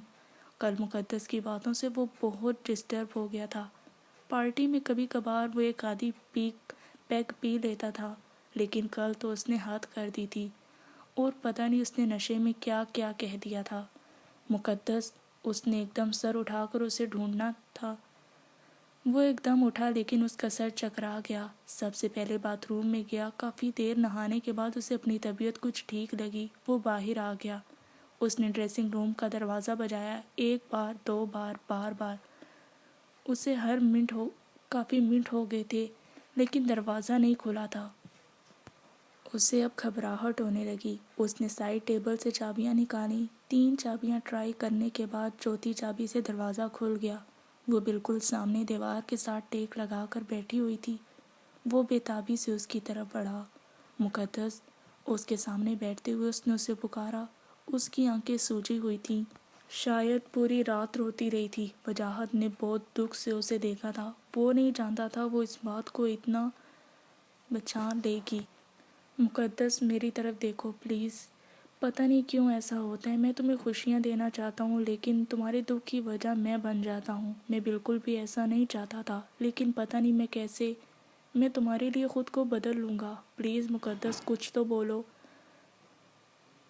کل مقدس کی باتوں سے وہ بہت ڈسٹرب ہو گیا تھا۔ پارٹی میں کبھی کبھار وہ ایک آدھی پیگ پی لیتا تھا، لیکن کل تو اس نے حد کر دی تھی، اور پتہ نہیں اس نے نشے میں کیا کیا کہہ دیا تھا۔ مقدس، اس نے ایک دم سر اٹھا کر اسے ڈھونڈنا تھا۔ وہ ایک دم اٹھا لیکن اس کا سر چکرا گیا۔ سب سے پہلے باتھ روم میں گیا۔ کافی دیر نہانے کے بعد اسے اپنی طبیعت کچھ ٹھیک لگی۔ وہ باہر آ گیا۔ اس نے ڈریسنگ روم کا دروازہ بجایا، ایک بار، دو بار، بار بار۔ اسے کافی منٹ ہو گئے تھے، لیکن دروازہ نہیں کھلا تھا۔ اسے اب گھبراہٹ ہونے لگی۔ اس نے سائڈ ٹیبل سے چابیاں نکالیں۔ 3 چابیاں ٹرائی کرنے کے بعد چوتھی چابی سے دروازہ کھل گیا۔ وہ بالکل سامنے دیوار کے ساتھ ٹیک لگا کر بیٹھی ہوئی تھی۔ وہ بے تابی سے اس کی طرف بڑھا۔ مقدس، اس کے سامنے بیٹھتے ہوئے اس نے اسے پکارا۔ اس کی آنکھیں سوجی ہوئی تھیں، شاید پوری رات روتی رہی تھی۔ وجاہت نے بہت دکھ سے اسے دیکھا تھا۔ وہ نہیں جانتا تھا وہ اس بات کو اتنا بچا لے گی۔ مقدس، میری طرف دیکھو پلیز۔ پتہ نہیں کیوں ایسا ہوتا ہے، میں تمہیں خوشیاں دینا چاہتا ہوں، لیکن تمہارے دکھ کی وجہ میں بن جاتا ہوں۔ میں بالکل بھی ایسا نہیں چاہتا تھا، لیکن پتہ نہیں میں کیسے، میں تمہارے لیے خود کو بدل لوں گا۔ پلیز مقدس، کچھ تو بولو،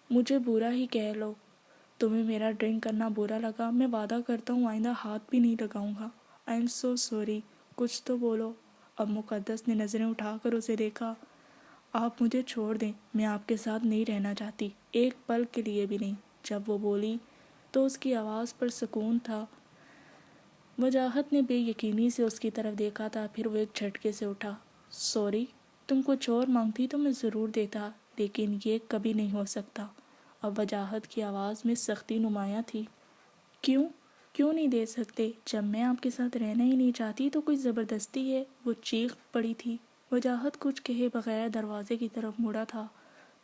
مجھے برا ہی کہہ لو۔ تمہیں میرا ڈرنک کرنا برا لگا، میں وعدہ کرتا ہوں آئندہ ہاتھ بھی نہیں لگاؤں گا۔ آئی ایم سو سوری، کچھ تو بولو۔ اب مقدس نے نظریں اٹھا کر اسے دیکھا۔ آپ مجھے چھوڑ دیں، میں آپ کے ساتھ نہیں رہنا چاہتی، ایک پل کے لیے بھی نہیں۔ جب وہ بولی تو اس کی آواز پر سکون تھا۔ وجاہت نے بے یقینی سے اس کی طرف دیکھا تھا، پھر وہ ایک جھٹکے سے اٹھا۔ سوری، تم کچھ اور مانگتی تو میں ضرور دیتا، لیکن یہ کبھی نہیں ہو سکتا۔ اب وجاہت کی آواز میں سختی نمایاں تھی۔ کیوں نہیں دے سکتے؟ جب میں آپ کے ساتھ رہنا ہی نہیں چاہتی تو کوئی زبردستی ہے؟ وہ چیخ پڑی تھی۔ وجاہت کچھ کہے بغیر دروازے کی طرف مڑا تھا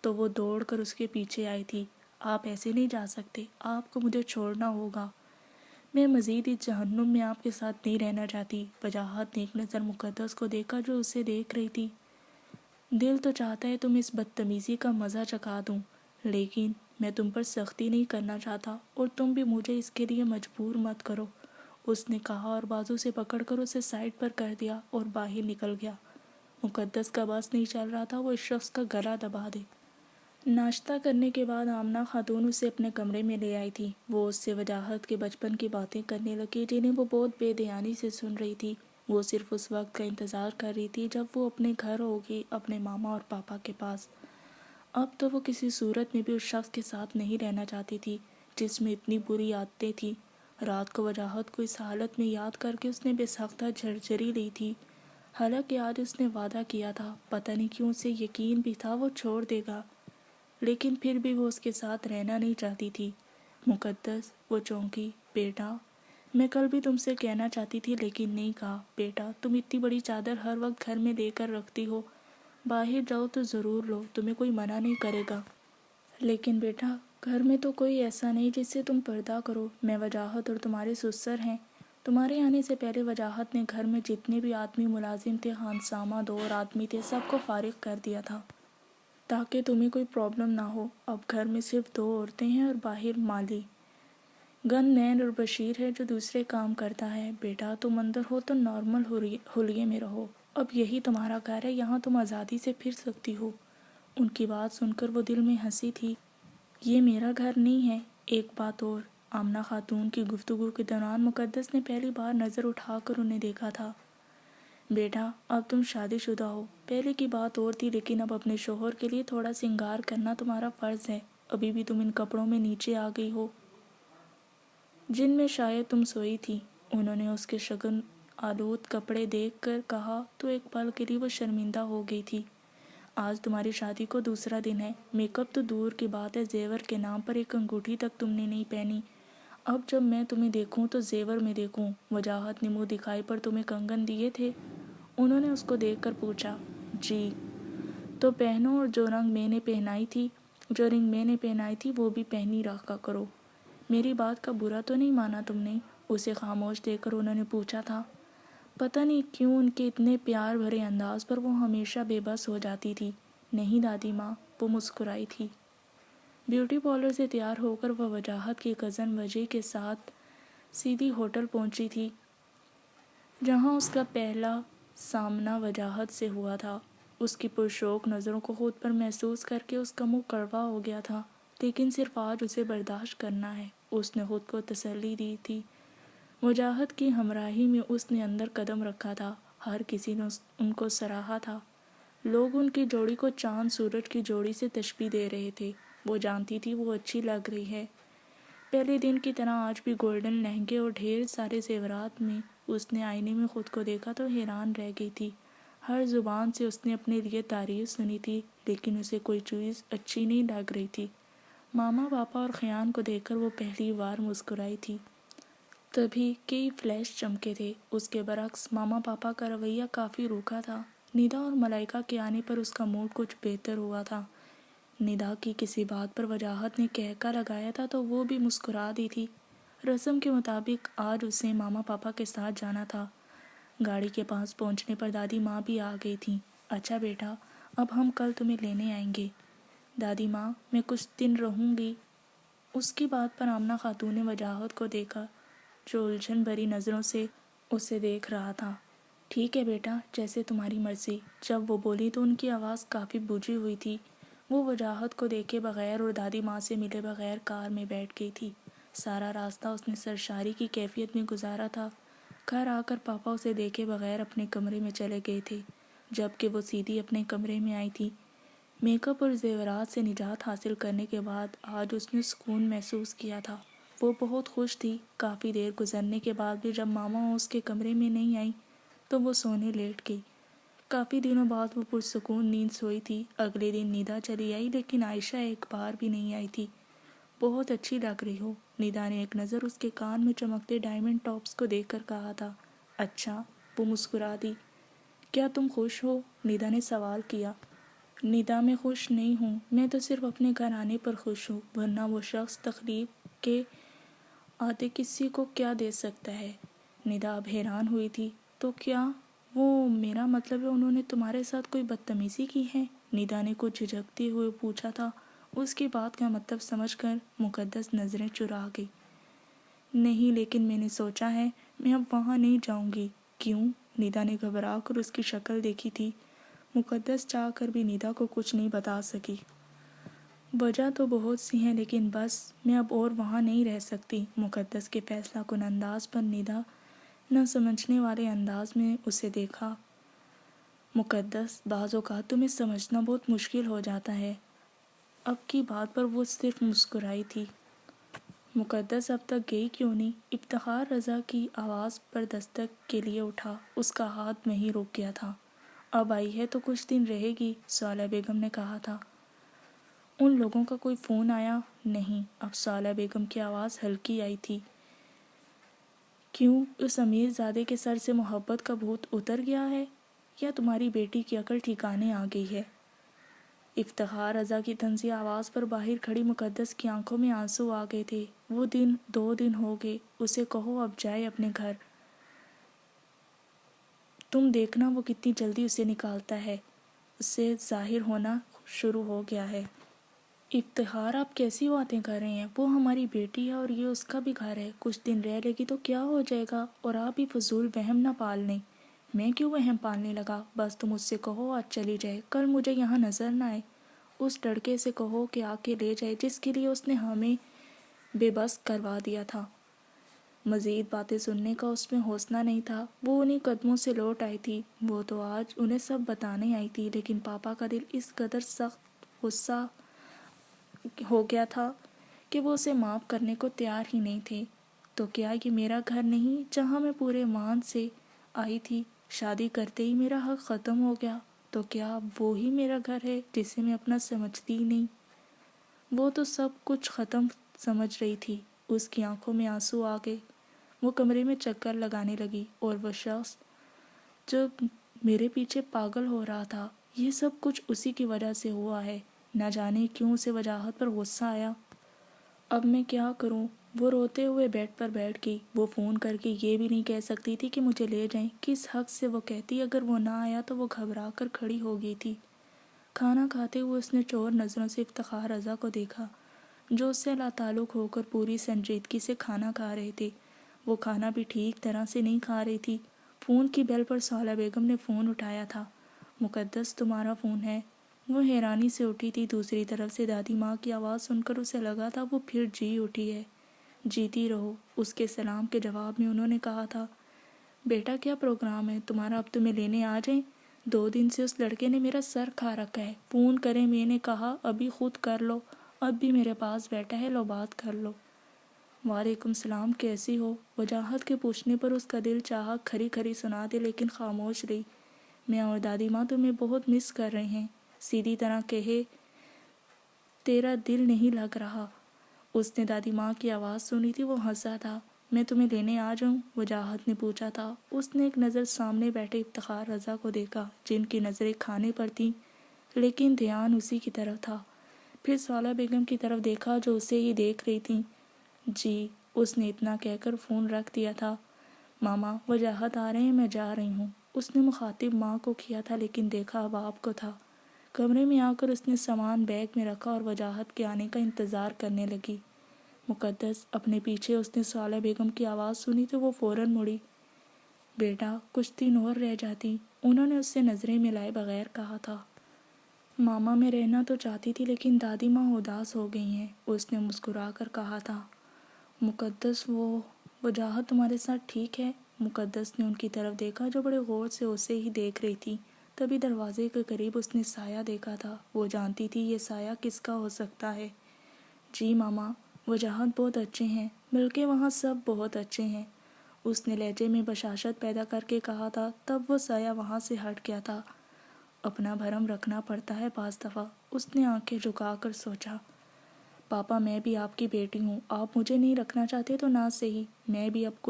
تو وہ دوڑ کر اس کے پیچھے آئی تھی۔ آپ ایسے نہیں جا سکتے، آپ کو مجھے چھوڑنا ہوگا، میں مزید اس جہنم میں آپ کے ساتھ نہیں رہنا چاہتی۔ وجاہت نے ایک نظر مقدس کو دیکھا جو اسے دیکھ رہی تھی۔ دل تو چاہتا ہے تم اس بدتمیزی کا مزہ چکھا دوں، لیکن میں تم پر سختی نہیں کرنا چاہتا، اور تم بھی مجھے اس کے لیے مجبور مت کرو، اس نے کہا اور بازو سے پکڑ کر اسے سائڈ پر کر دیا اور باہر نکل گیا۔ مقدس کا بس نہیں چل رہا تھا وہ اس شخص کا گلا دبا دے۔ ناشتہ کرنے کے بعد آمنہ خاتون اسے اپنے کمرے میں لے آئی تھی۔ وہ اس سے وجاہت کے بچپن کی باتیں کرنے لگی جنہیں وہ بہت بے دھیانی سے سن رہی تھی۔ وہ صرف اس وقت کا انتظار کر رہی تھی جب وہ اپنے گھر ہوگی، اپنے ماما اور پاپا کے پاس۔ اب تو وہ کسی صورت میں بھی اس شخص کے ساتھ نہیں رہنا چاہتی تھی جس میں اتنی بری عادتیں تھیں۔ رات کو وجاہت کو اس حالت میں یاد کر کے اس نے بے ساختہ جھرجھری لی تھی۔ حالانکہ آج اس نے وعدہ کیا تھا، پتہ نہیں کیوں اسے یقین بھی تھا وہ چھوڑ دے گا، لیکن پھر بھی وہ اس کے ساتھ رہنا نہیں چاہتی تھی۔ مقدس، وہ چونکی۔ بیٹا، میں کل بھی تم سے کہنا چاہتی تھی لیکن نہیں کہا۔ بیٹا، تم اتنی بڑی چادر ہر وقت گھر میں لے کر رکھتی ہو، باہر جاؤ تو ضرور لو، تمہیں کوئی منع نہیں کرے گا، لیکن بیٹا گھر میں تو کوئی ایسا نہیں جس سے تم پردہ کرو، میں وجاہت اور تمہارے سسر ہیں، تمہارے آنے سے پہلے وجاہت نے گھر میں جتنے بھی آدمی ملازم تھے، خانسامہ 2 آدمی تھے، سب کو فارغ کر دیا تھا تاکہ تمہیں کوئی پرابلم نہ ہو۔ اب گھر میں صرف 2 عورتیں ہیں اور باہر مالی گن مین اور بشیر ہے جو دوسرے کام کرتا ہے۔ بیٹا تم اندر ہو تو نارمل حلیے میں رہو، اب یہی تمہارا گھر ہے، یہاں تم آزادی سے پھر سکتی ہو۔ ان کی بات سن کر وہ دل میں ہنسی تھی۔ یہ میرا گھر نہیں ہے۔ ایک بات اور، آمنہ خاتون کی گفتگو کے دوران مقدس نے پہلی بار نظر اٹھا کر انہیں دیکھا تھا۔ بیٹا اب تم شادی شدہ ہو، پہلے کی بات اور تھی، لیکن اب اپنے شوہر کے لیے تھوڑا سنگار کرنا تمہارا فرض ہے۔ ابھی بھی تم ان کپڑوں میں نیچے آ گئی ہو جن میں شاید تم سوئی تھی۔ انہوں نے اس کے شگن آلود کپڑے دیکھ کر کہا تو ایک پل کے لیے وہ شرمندہ ہو گئی تھی۔ آج تمہاری شادی کو دوسرا دن ہے، میک اپ تو دور کی بات ہے، زیور کے نام پر ایک انگوٹھی تک تم نے نہیں پہنی۔ اب جب میں تمہیں دیکھوں تو زیور میں دیکھوں۔ وجاہت نے منہ دکھائی پر تمہیں کنگن دیے تھے؟ انہوں نے اس کو دیکھ کر پوچھا۔ جی تو پہنو، اور جو رنگ میں نے پہنائی تھی وہ بھی پہنی رکھا کرو۔ میری بات کا برا تو نہیں مانا تم نے؟ اسے خاموش دیکھ کر انہوں نے پوچھا تھا۔ پتہ نہیں کیوں ان کے اتنے پیار بھرے انداز پر وہ ہمیشہ بے بس ہو جاتی تھی۔ نہیں دادی ماں، وہ مسکرائی تھی۔ بیوٹی پارلر سے تیار ہو کر وہ وجاہت کی کزن وجہ کے ساتھ سیدھی ہوٹل پہنچی تھی جہاں اس کا پہلا سامنا وجاہت سے ہوا تھا۔ اس کی پرشوق نظروں کو خود پر محسوس کر کے اس کا منہ کڑوا ہو گیا تھا، لیکن صرف آج اسے برداشت کرنا ہے۔ اس نے خود کو تسلی دی تھی۔ وجاہت کی ہمراہی میں اس نے اندر قدم رکھا تھا۔ ہر کسی نے ان کو سراہا تھا۔ لوگ ان کی جوڑی کو چاند سورج کی جوڑی سے تشبیہ دے رہے تھے۔ وہ جانتی تھی وہ اچھی لگ رہی ہے۔ پہلے دن کی طرح آج بھی گولڈن لہنگے اور ڈھیر سارے زیورات میں اس نے آئینے میں خود کو دیکھا تو حیران رہ گئی تھی۔ ہر زبان سے اس نے اپنے لیے تعریف سنی تھی، لیکن اسے کوئی چیز اچھی نہیں لگ رہی تھی۔ ماما پاپا اور خیان کو دیکھ کر وہ پہلی بار مسکرائی تھی۔ تبھی کئی فلیش چمکے تھے۔ اس کے برعکس ماما پاپا کا رویہ کافی روکھا تھا۔ ندا اور ملائکہ کے آنے پر اس کا موڈ کچھ بہتر ہوا تھا۔ ندا کی کسی بات پر وجاہت نے کہکا لگایا تھا تو وہ بھی مسکرا دی تھی۔ رسم کے مطابق آج اسے ماما پاپا کے ساتھ جانا تھا۔ گاڑی کے پاس پہنچنے پر دادی ماں بھی آ گئی تھیں۔ اچھا بیٹا، اب ہم کل تمہیں لینے آئیں گے۔ دادی ماں، میں کچھ دن رہوں گی۔ اس کی بات پر آمنہ خاتون نے وجاہت کو دیکھا جو الجھن بھری نظروں سے اسے دیکھ رہا تھا۔ ٹھیک ہے بیٹا، جیسے تمہاری مرضی۔ جب وہ بولی تو ان کی آواز کافی بجھی ہوئی تھی۔ وہ وجاہت کو دیکھے بغیر اور دادی ماں سے ملے بغیر کار میں بیٹھ گئی تھی۔ سارا راستہ اس نے سرشاری کی کیفیت میں گزارا تھا۔ گھر آ کر پاپا اسے دیکھے بغیر اپنے کمرے میں چلے گئے تھے، جبکہ وہ سیدھی اپنے کمرے میں آئی تھی۔ میک اپ اور زیورات سے نجات حاصل کرنے کے بعد آج اس نے سکون محسوس کیا تھا۔ وہ بہت خوش تھی۔ کافی دیر گزرنے کے بعد بھی جب ماما اس کے کمرے میں نہیں آئی تو وہ سونے لیٹ گئی۔ کافی دنوں بعد وہ پرسکون نیند سوئی تھی۔ اگلے دن ندا چلی آئی، لیکن عائشہ ایک بار بھی نہیں آئی تھی۔ بہت اچھی لگ رہی ہو، ندا نے ایک نظر اس کے کان میں چمکتے ڈائمنڈ ٹاپس کو دیکھ کر کہا تھا۔ اچھا، وہ مسکرا دی۔ کیا تم خوش ہو؟ ندا نے سوال کیا۔ ندا میں خوش نہیں ہوں، میں تو صرف اپنے گھر آنے پر خوش ہوں، ورنہ وہ شخص تخلیق کے آتے کسی کو کیا دے سکتا ہے؟ ندا اب حیران ہوئی تھی۔ تو کیا وہ، میرا مطلب ہے انہوں نے تمہارے ساتھ کوئی بدتمیزی کی ہے؟ ندا نے کچھ جھجکتے ہوئے پوچھا تھا۔ اس کی بات کا مطلب سمجھ کر مقدس نظریں چرا گئی۔ نہیں، لیکن میں نے سوچا ہے میں اب وہاں نہیں جاؤں گی۔ کیوں؟ ندا نے گھبرا کر اس کی شکل دیکھی تھی۔ مقدس چاہ کر بھی ندا کو کچھ نہیں بتا سکی۔ وجہ تو بہت سی ہیں، لیکن بس میں اب اور وہاں نہیں رہ سکتی۔ مقدس کے فیصلہ کن انداز پر ندا نہ سمجھنے والے انداز میں اسے دیکھا۔ مقدس، بعض اوقات تمہیں سمجھنا بہت مشکل ہو جاتا ہے۔ اب کی بات پر وہ صرف مسکرائی تھی۔ مقدس اب تک گئی کیوں نہیں؟ افتخار رضا کی آواز پر دستک کے لیے اٹھا۔ اس کا ہاتھ وہیں رک گیا تھا۔ اب آئی ہے تو کچھ دن رہے گی، صالح بیگم نے کہا تھا۔ ان لوگوں کا کوئی فون آیا؟ نہیں۔ اب صالح بیگم کی آواز ہلکی آئی تھی۔ کیوں، اس امیر زادے کے سر سے محبت کا بھوت اتر گیا ہے، یا تمہاری بیٹی کی عقل ٹھکانے آ گئی ہے؟ افتخار رضا کی طنزی آواز پر باہر کھڑی مقدس کی آنکھوں میں آنسو آ گئے تھے۔ وہ 2 دن ہو گئے، اسے کہو اب جائے اپنے گھر۔ تم دیکھنا وہ کتنی جلدی اسے نکالتا ہے، اسے ظاہر ہونا شروع ہو گیا ہے۔ افتخار، آپ کیسی باتیں کر رہے ہیں؟ وہ ہماری بیٹی ہے اور یہ اس کا بھی گھر ہے، کچھ دن رہ لے گی تو کیا ہو جائے گا؟ اور آپ بھی فضول وہم نہ پال لیں۔ میں کیوں وہم پالنے لگا؟ بس تم اس سے کہو آج چلی جائے، کل مجھے یہاں نظر نہ آئے۔ اس لڑکے سے کہو کہ آ کے لے جائے جس کے لیے اس نے ہمیں بے بس کروا دیا تھا۔ مزید باتیں سننے کا اس میں حوصلہ نہیں تھا۔ وہ انہی قدموں سے لوٹ آئی تھی، وہ تو آج انہیں سب بتانے آئی تھی، لیکن پاپا کا دل اس قدر سخت غصہ ہو گیا تھا کہ وہ اسے معاف کرنے کو تیار ہی نہیں تھے۔ تو کیا یہ میرا گھر نہیں جہاں میں پورے ایمان سے آئی تھی؟ شادی کرتے ہی میرا حق ختم ہو گیا، تو کیا وہی میرا گھر ہے جسے میں اپنا سمجھتی ہی نہیں؟ وہ تو سب کچھ ختم سمجھ رہی تھی۔ اس کی آنکھوں میں آنسو آ گئے، وہ کمرے میں چکر لگانے لگی، اور وہ شخص جو میرے پیچھے پاگل ہو رہا تھا، یہ سب کچھ اسی کی وجہ سے ہوا ہے۔ نہ جانے کیوں اسے وجاہت پر غصہ آیا۔ اب میں کیا کروں؟ وہ روتے ہوئے بیڈ پر بیٹھ گئی۔ وہ فون کر کے یہ بھی نہیں کہہ سکتی تھی کہ مجھے لے جائیں، کس حق سے وہ کہتی؟ اگر وہ نہ آیا تو وہ گھبرا کر کھڑی ہو گئی تھی۔ کھانا کھاتے ہوئے اس نے چور نظروں سے افتخار رضا کو دیکھا، جو اس سے لاتعلق ہو کر پوری سنجیدگی سے کھانا کھا رہے تھے۔ وہ کھانا بھی ٹھیک طرح سے نہیں کھا رہی تھی۔ فون کی بیل پر سہیلہ بیگم نے فون اٹھایا تھا۔ مقدس، تمہارا فون ہے؟ وہ حیرانی سے اٹھی تھی۔ دوسری طرف سے دادی ماں کی آواز سن کر اسے لگا تھا وہ پھر جی اٹھی ہے۔ جیتی رہو، اس کے سلام کے جواب میں انہوں نے کہا تھا۔ بیٹا، کیا پروگرام ہے تمہارا؟ اب تمہیں لینے آ جائیں؟ 2 دن سے اس لڑکے نے میرا سر کھا رکھا ہے۔ فون کریں، میں نے کہا ابھی خود کر لو، اب بھی میرے پاس بیٹھا ہے، لو بات کر لو۔ وعلیکم السلام، کیسی ہو؟ وجاہت کے پوچھنے پر اس کا دل چاہا کھری کھری سنا دے، لیکن خاموش رہی۔ میں اور دادی ماں تمہیں بہت مس کر رہے ہیں۔ سیدھی طرح کہے، تیرا دل نہیں لگ رہا؟ اس نے دادی ماں کی آواز سنی تھی، وہ ہنسا تھا۔ میں تمہیں لینے آ جاؤں؟ وجاہت نے پوچھا تھا۔ اس نے ایک نظر سامنے بیٹھے افتخار رضا کو دیکھا، جن کی نظریں کھانے پر تھیں لیکن دھیان اسی کی طرف تھا۔ پھر سہیلہ بیگم کی طرف دیکھا جو اسے ہی دیکھ رہی تھیں۔ جی، اس نے اتنا کہہ کر فون رکھ دیا تھا۔ ماما، وجاہت آ رہے ہیں، میں جا رہی ہوں۔ اس نے مخاطب ماں کو کیا تھا، لیکن دیکھا اب آپ کو تھا۔ کمرے میں آ کر اس نے سامان بیگ میں رکھا اور وجاہت کے آنے کا انتظار کرنے لگی۔ مقدس، اپنے پیچھے اس نے سہیلہ بیگم کی آواز سنی تو وہ فوراً مڑی۔ بیٹا، کچھ دن اور رہ جاتی، انہوں نے اس سے نظریں ملائے بغیر کہا تھا۔ ماما، میں رہنا تو چاہتی تھی لیکن دادی ماں اداس ہو گئی ہیں، اس نے مسکرا کر کہا تھا۔ مقدس، وہ وجاہت تمہارے ساتھ ٹھیک ہے؟ مقدس نے ان کی طرف دیکھا جو بڑے غور سے اسے ہی دیکھ رہی تھی۔ تبھی دروازے کے قریب اس نے سایہ دیکھا تھا۔ وہ جانتی تھی یہ سایہ کس کا ہو سکتا ہے۔ جی ماما، وجاہت بہت اچھے ہیں، بلکہ وہاں سب بہت اچھے ہیں، اس نے لہجے میں بشاشت پیدا کر کے کہا تھا۔ تب وہ سایہ وہاں سے ہٹ گیا تھا۔ اپنا بھرم رکھنا پڑتا ہے بعض دفعہ، اس نے آنکھیں جھکا کر سوچا۔ پاپا، میں بھی آپ کی بیٹی ہوں، آپ مجھے نہیں رکھنا چاہتے تو نہ صحیح، میں بھی اب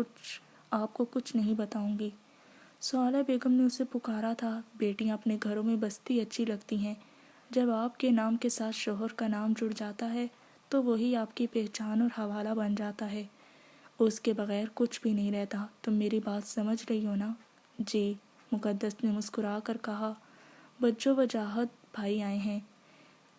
آپ کو کچھ نہیں بتاؤں گی۔ سہیلہ بیگم نے اسے پکارا تھا۔ بیٹیاں اپنے گھروں میں بستی اچھی لگتی ہیں، جب آپ کے نام کے ساتھ شوہر کا نام جڑ جاتا ہے تو وہی آپ کی پہچان اور حوالہ بن جاتا ہے، اس کے بغیر کچھ بھی نہیں رہتا۔ تم میری بات سمجھ رہی ہو نا؟ جی، مقدس نے مسکرا کر کہا۔ بچوں، وجاہت بھائی آئے ہیں۔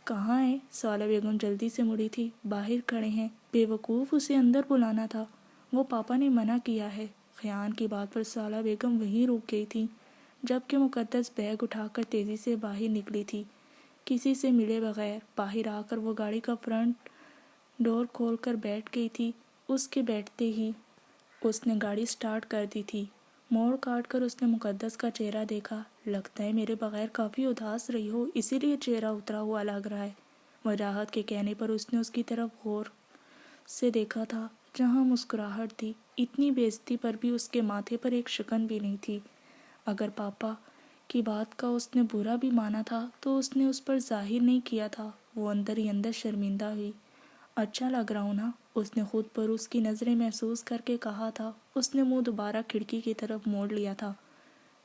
کہاں ہیں؟ سہیلہ بیگم جلدی سے مڑی تھی۔ باہر کھڑے ہیں۔ بے وقوف، اسے اندر بلانا تھا، وہ پاپا نے منع کیا ہے۔ خیال کی بات پر سہیلہ بیگم وہیں رک گئی تھی، جبکہ مقدس بیگ اٹھا کر تیزی سے باہر نکلی تھی، کسی سے ملے بغیر۔ باہر آ کر وہ گاڑی کا فرنٹ ڈور کھول کر بیٹھ گئی تھی۔ اس کے بیٹھتے ہی اس نے گاڑی سٹارٹ کر دی تھی۔ موڑ کاٹ کر اس نے مقدس کا چہرہ دیکھا۔ لگتا ہے میرے بغیر کافی اداس رہی ہو، اسی لیے چہرہ اترا ہوا لگ رہا ہے۔ وجاہت کے کہنے پر اس نے اس کی طرف غور سے دیکھا تھا، جہاں مسکراہٹ تھی۔ اتنی بے عزتی پر بھی اس کے ماتھے پر ایک شکن بھی نہیں تھی۔ اگر پاپا کی بات کا اس نے برا بھی مانا تھا تو اس نے اس پر ظاہر نہیں کیا تھا۔ وہ اندر ہی اندر شرمندہ ہوئی۔ اچھا لگ رہا ہوں نا؟ اس نے خود پر اس کی نظریں محسوس کر کے کہا تھا۔ اس نے منہ دوبارہ کھڑکی کی طرف موڑ لیا تھا۔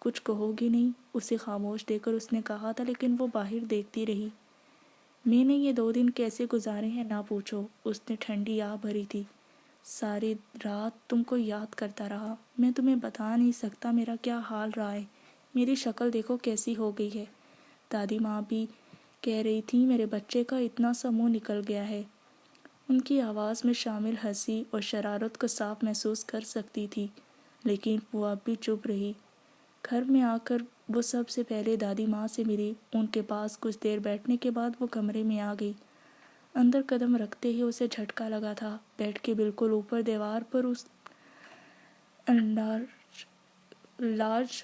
کچھ کہو گی نہیں؟ اسے خاموش دیکھ کر اس نے کہا تھا، لیکن وہ باہر دیکھتی رہی۔ میں نے یہ 2 دن کیسے گزارے ہیں نہ پوچھو، اس نے ٹھنڈی آہ بھری تھی۔ ساری رات تم کو یاد کرتا رہا، میں تمہیں بتا نہیں سکتا میرا کیا حال رہا ہے۔ میری شکل دیکھو کیسی ہو گئی ہے۔ دادی ماں بھی کہہ رہی تھی میرے بچے کا اتنا سا منہ نکل گیا ہے۔ ان کی آواز میں شامل ہنسی اور شرارت کو صاف محسوس کر سکتی تھی، لیکن وہ اب بھی چپ رہی۔ گھر میں آ کر وہ سب سے پہلے دادی ماں سے ملی۔ ان کے پاس کچھ دیر بیٹھنے کے بعد وہ کمرے میں آ گئی۔ اندر قدم رکھتے ہی اسے جھٹکا لگا تھا۔ بیڈ کے بالکل اوپر دیوار پر اس لارج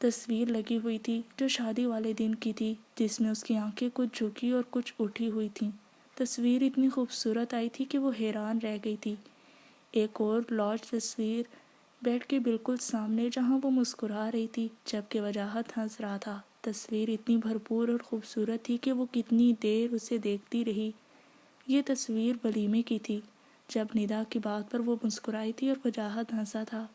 تصویر لگی ہوئی تھی جو شادی والے دن کی تھی، جس میں اس کی آنکھیں کچھ جھکی اور کچھ اٹھی ہوئی تھیں۔ تصویر اتنی خوبصورت آئی تھی کہ وہ حیران رہ گئی تھی۔ ایک اور لارج تصویر بیڈ کے بالکل سامنے جہاں وہ مسکرا رہی تھی جبکہ وجاہت ہنس رہا تھا۔ تصویر اتنی بھرپور اور خوبصورت تھی کہ وہ کتنی دیر اسے دیکھتی رہی۔ یہ تصویر ولیمے کی تھی جب ندا کی بات پر وہ مسکرائی تھی اور وجاہت ہنسا تھا۔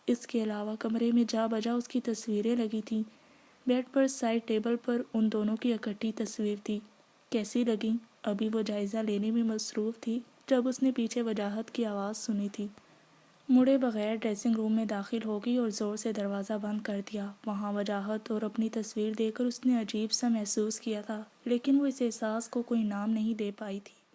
اس کے علاوہ کمرے میں جا بجا اس کی تصویریں لگی تھیں۔ بیڈ پر سائڈ ٹیبل پر ان دونوں کی اکٹھی تصویر تھی۔ کیسی لگیں؟ ابھی وہ جائزہ لینے میں مصروف تھی جب اس نے پیچھے وجاہت کی آواز سنی تھی۔ مڑے بغیر ڈریسنگ روم میں داخل ہو گئی اور زور سے دروازہ بند کر دیا۔ وہاں وجاہت اور اپنی تصویر دیکھ کر اس نے عجیب سا محسوس کیا تھا، لیکن وہ اس احساس کو کوئی نام نہیں دے پائی تھی۔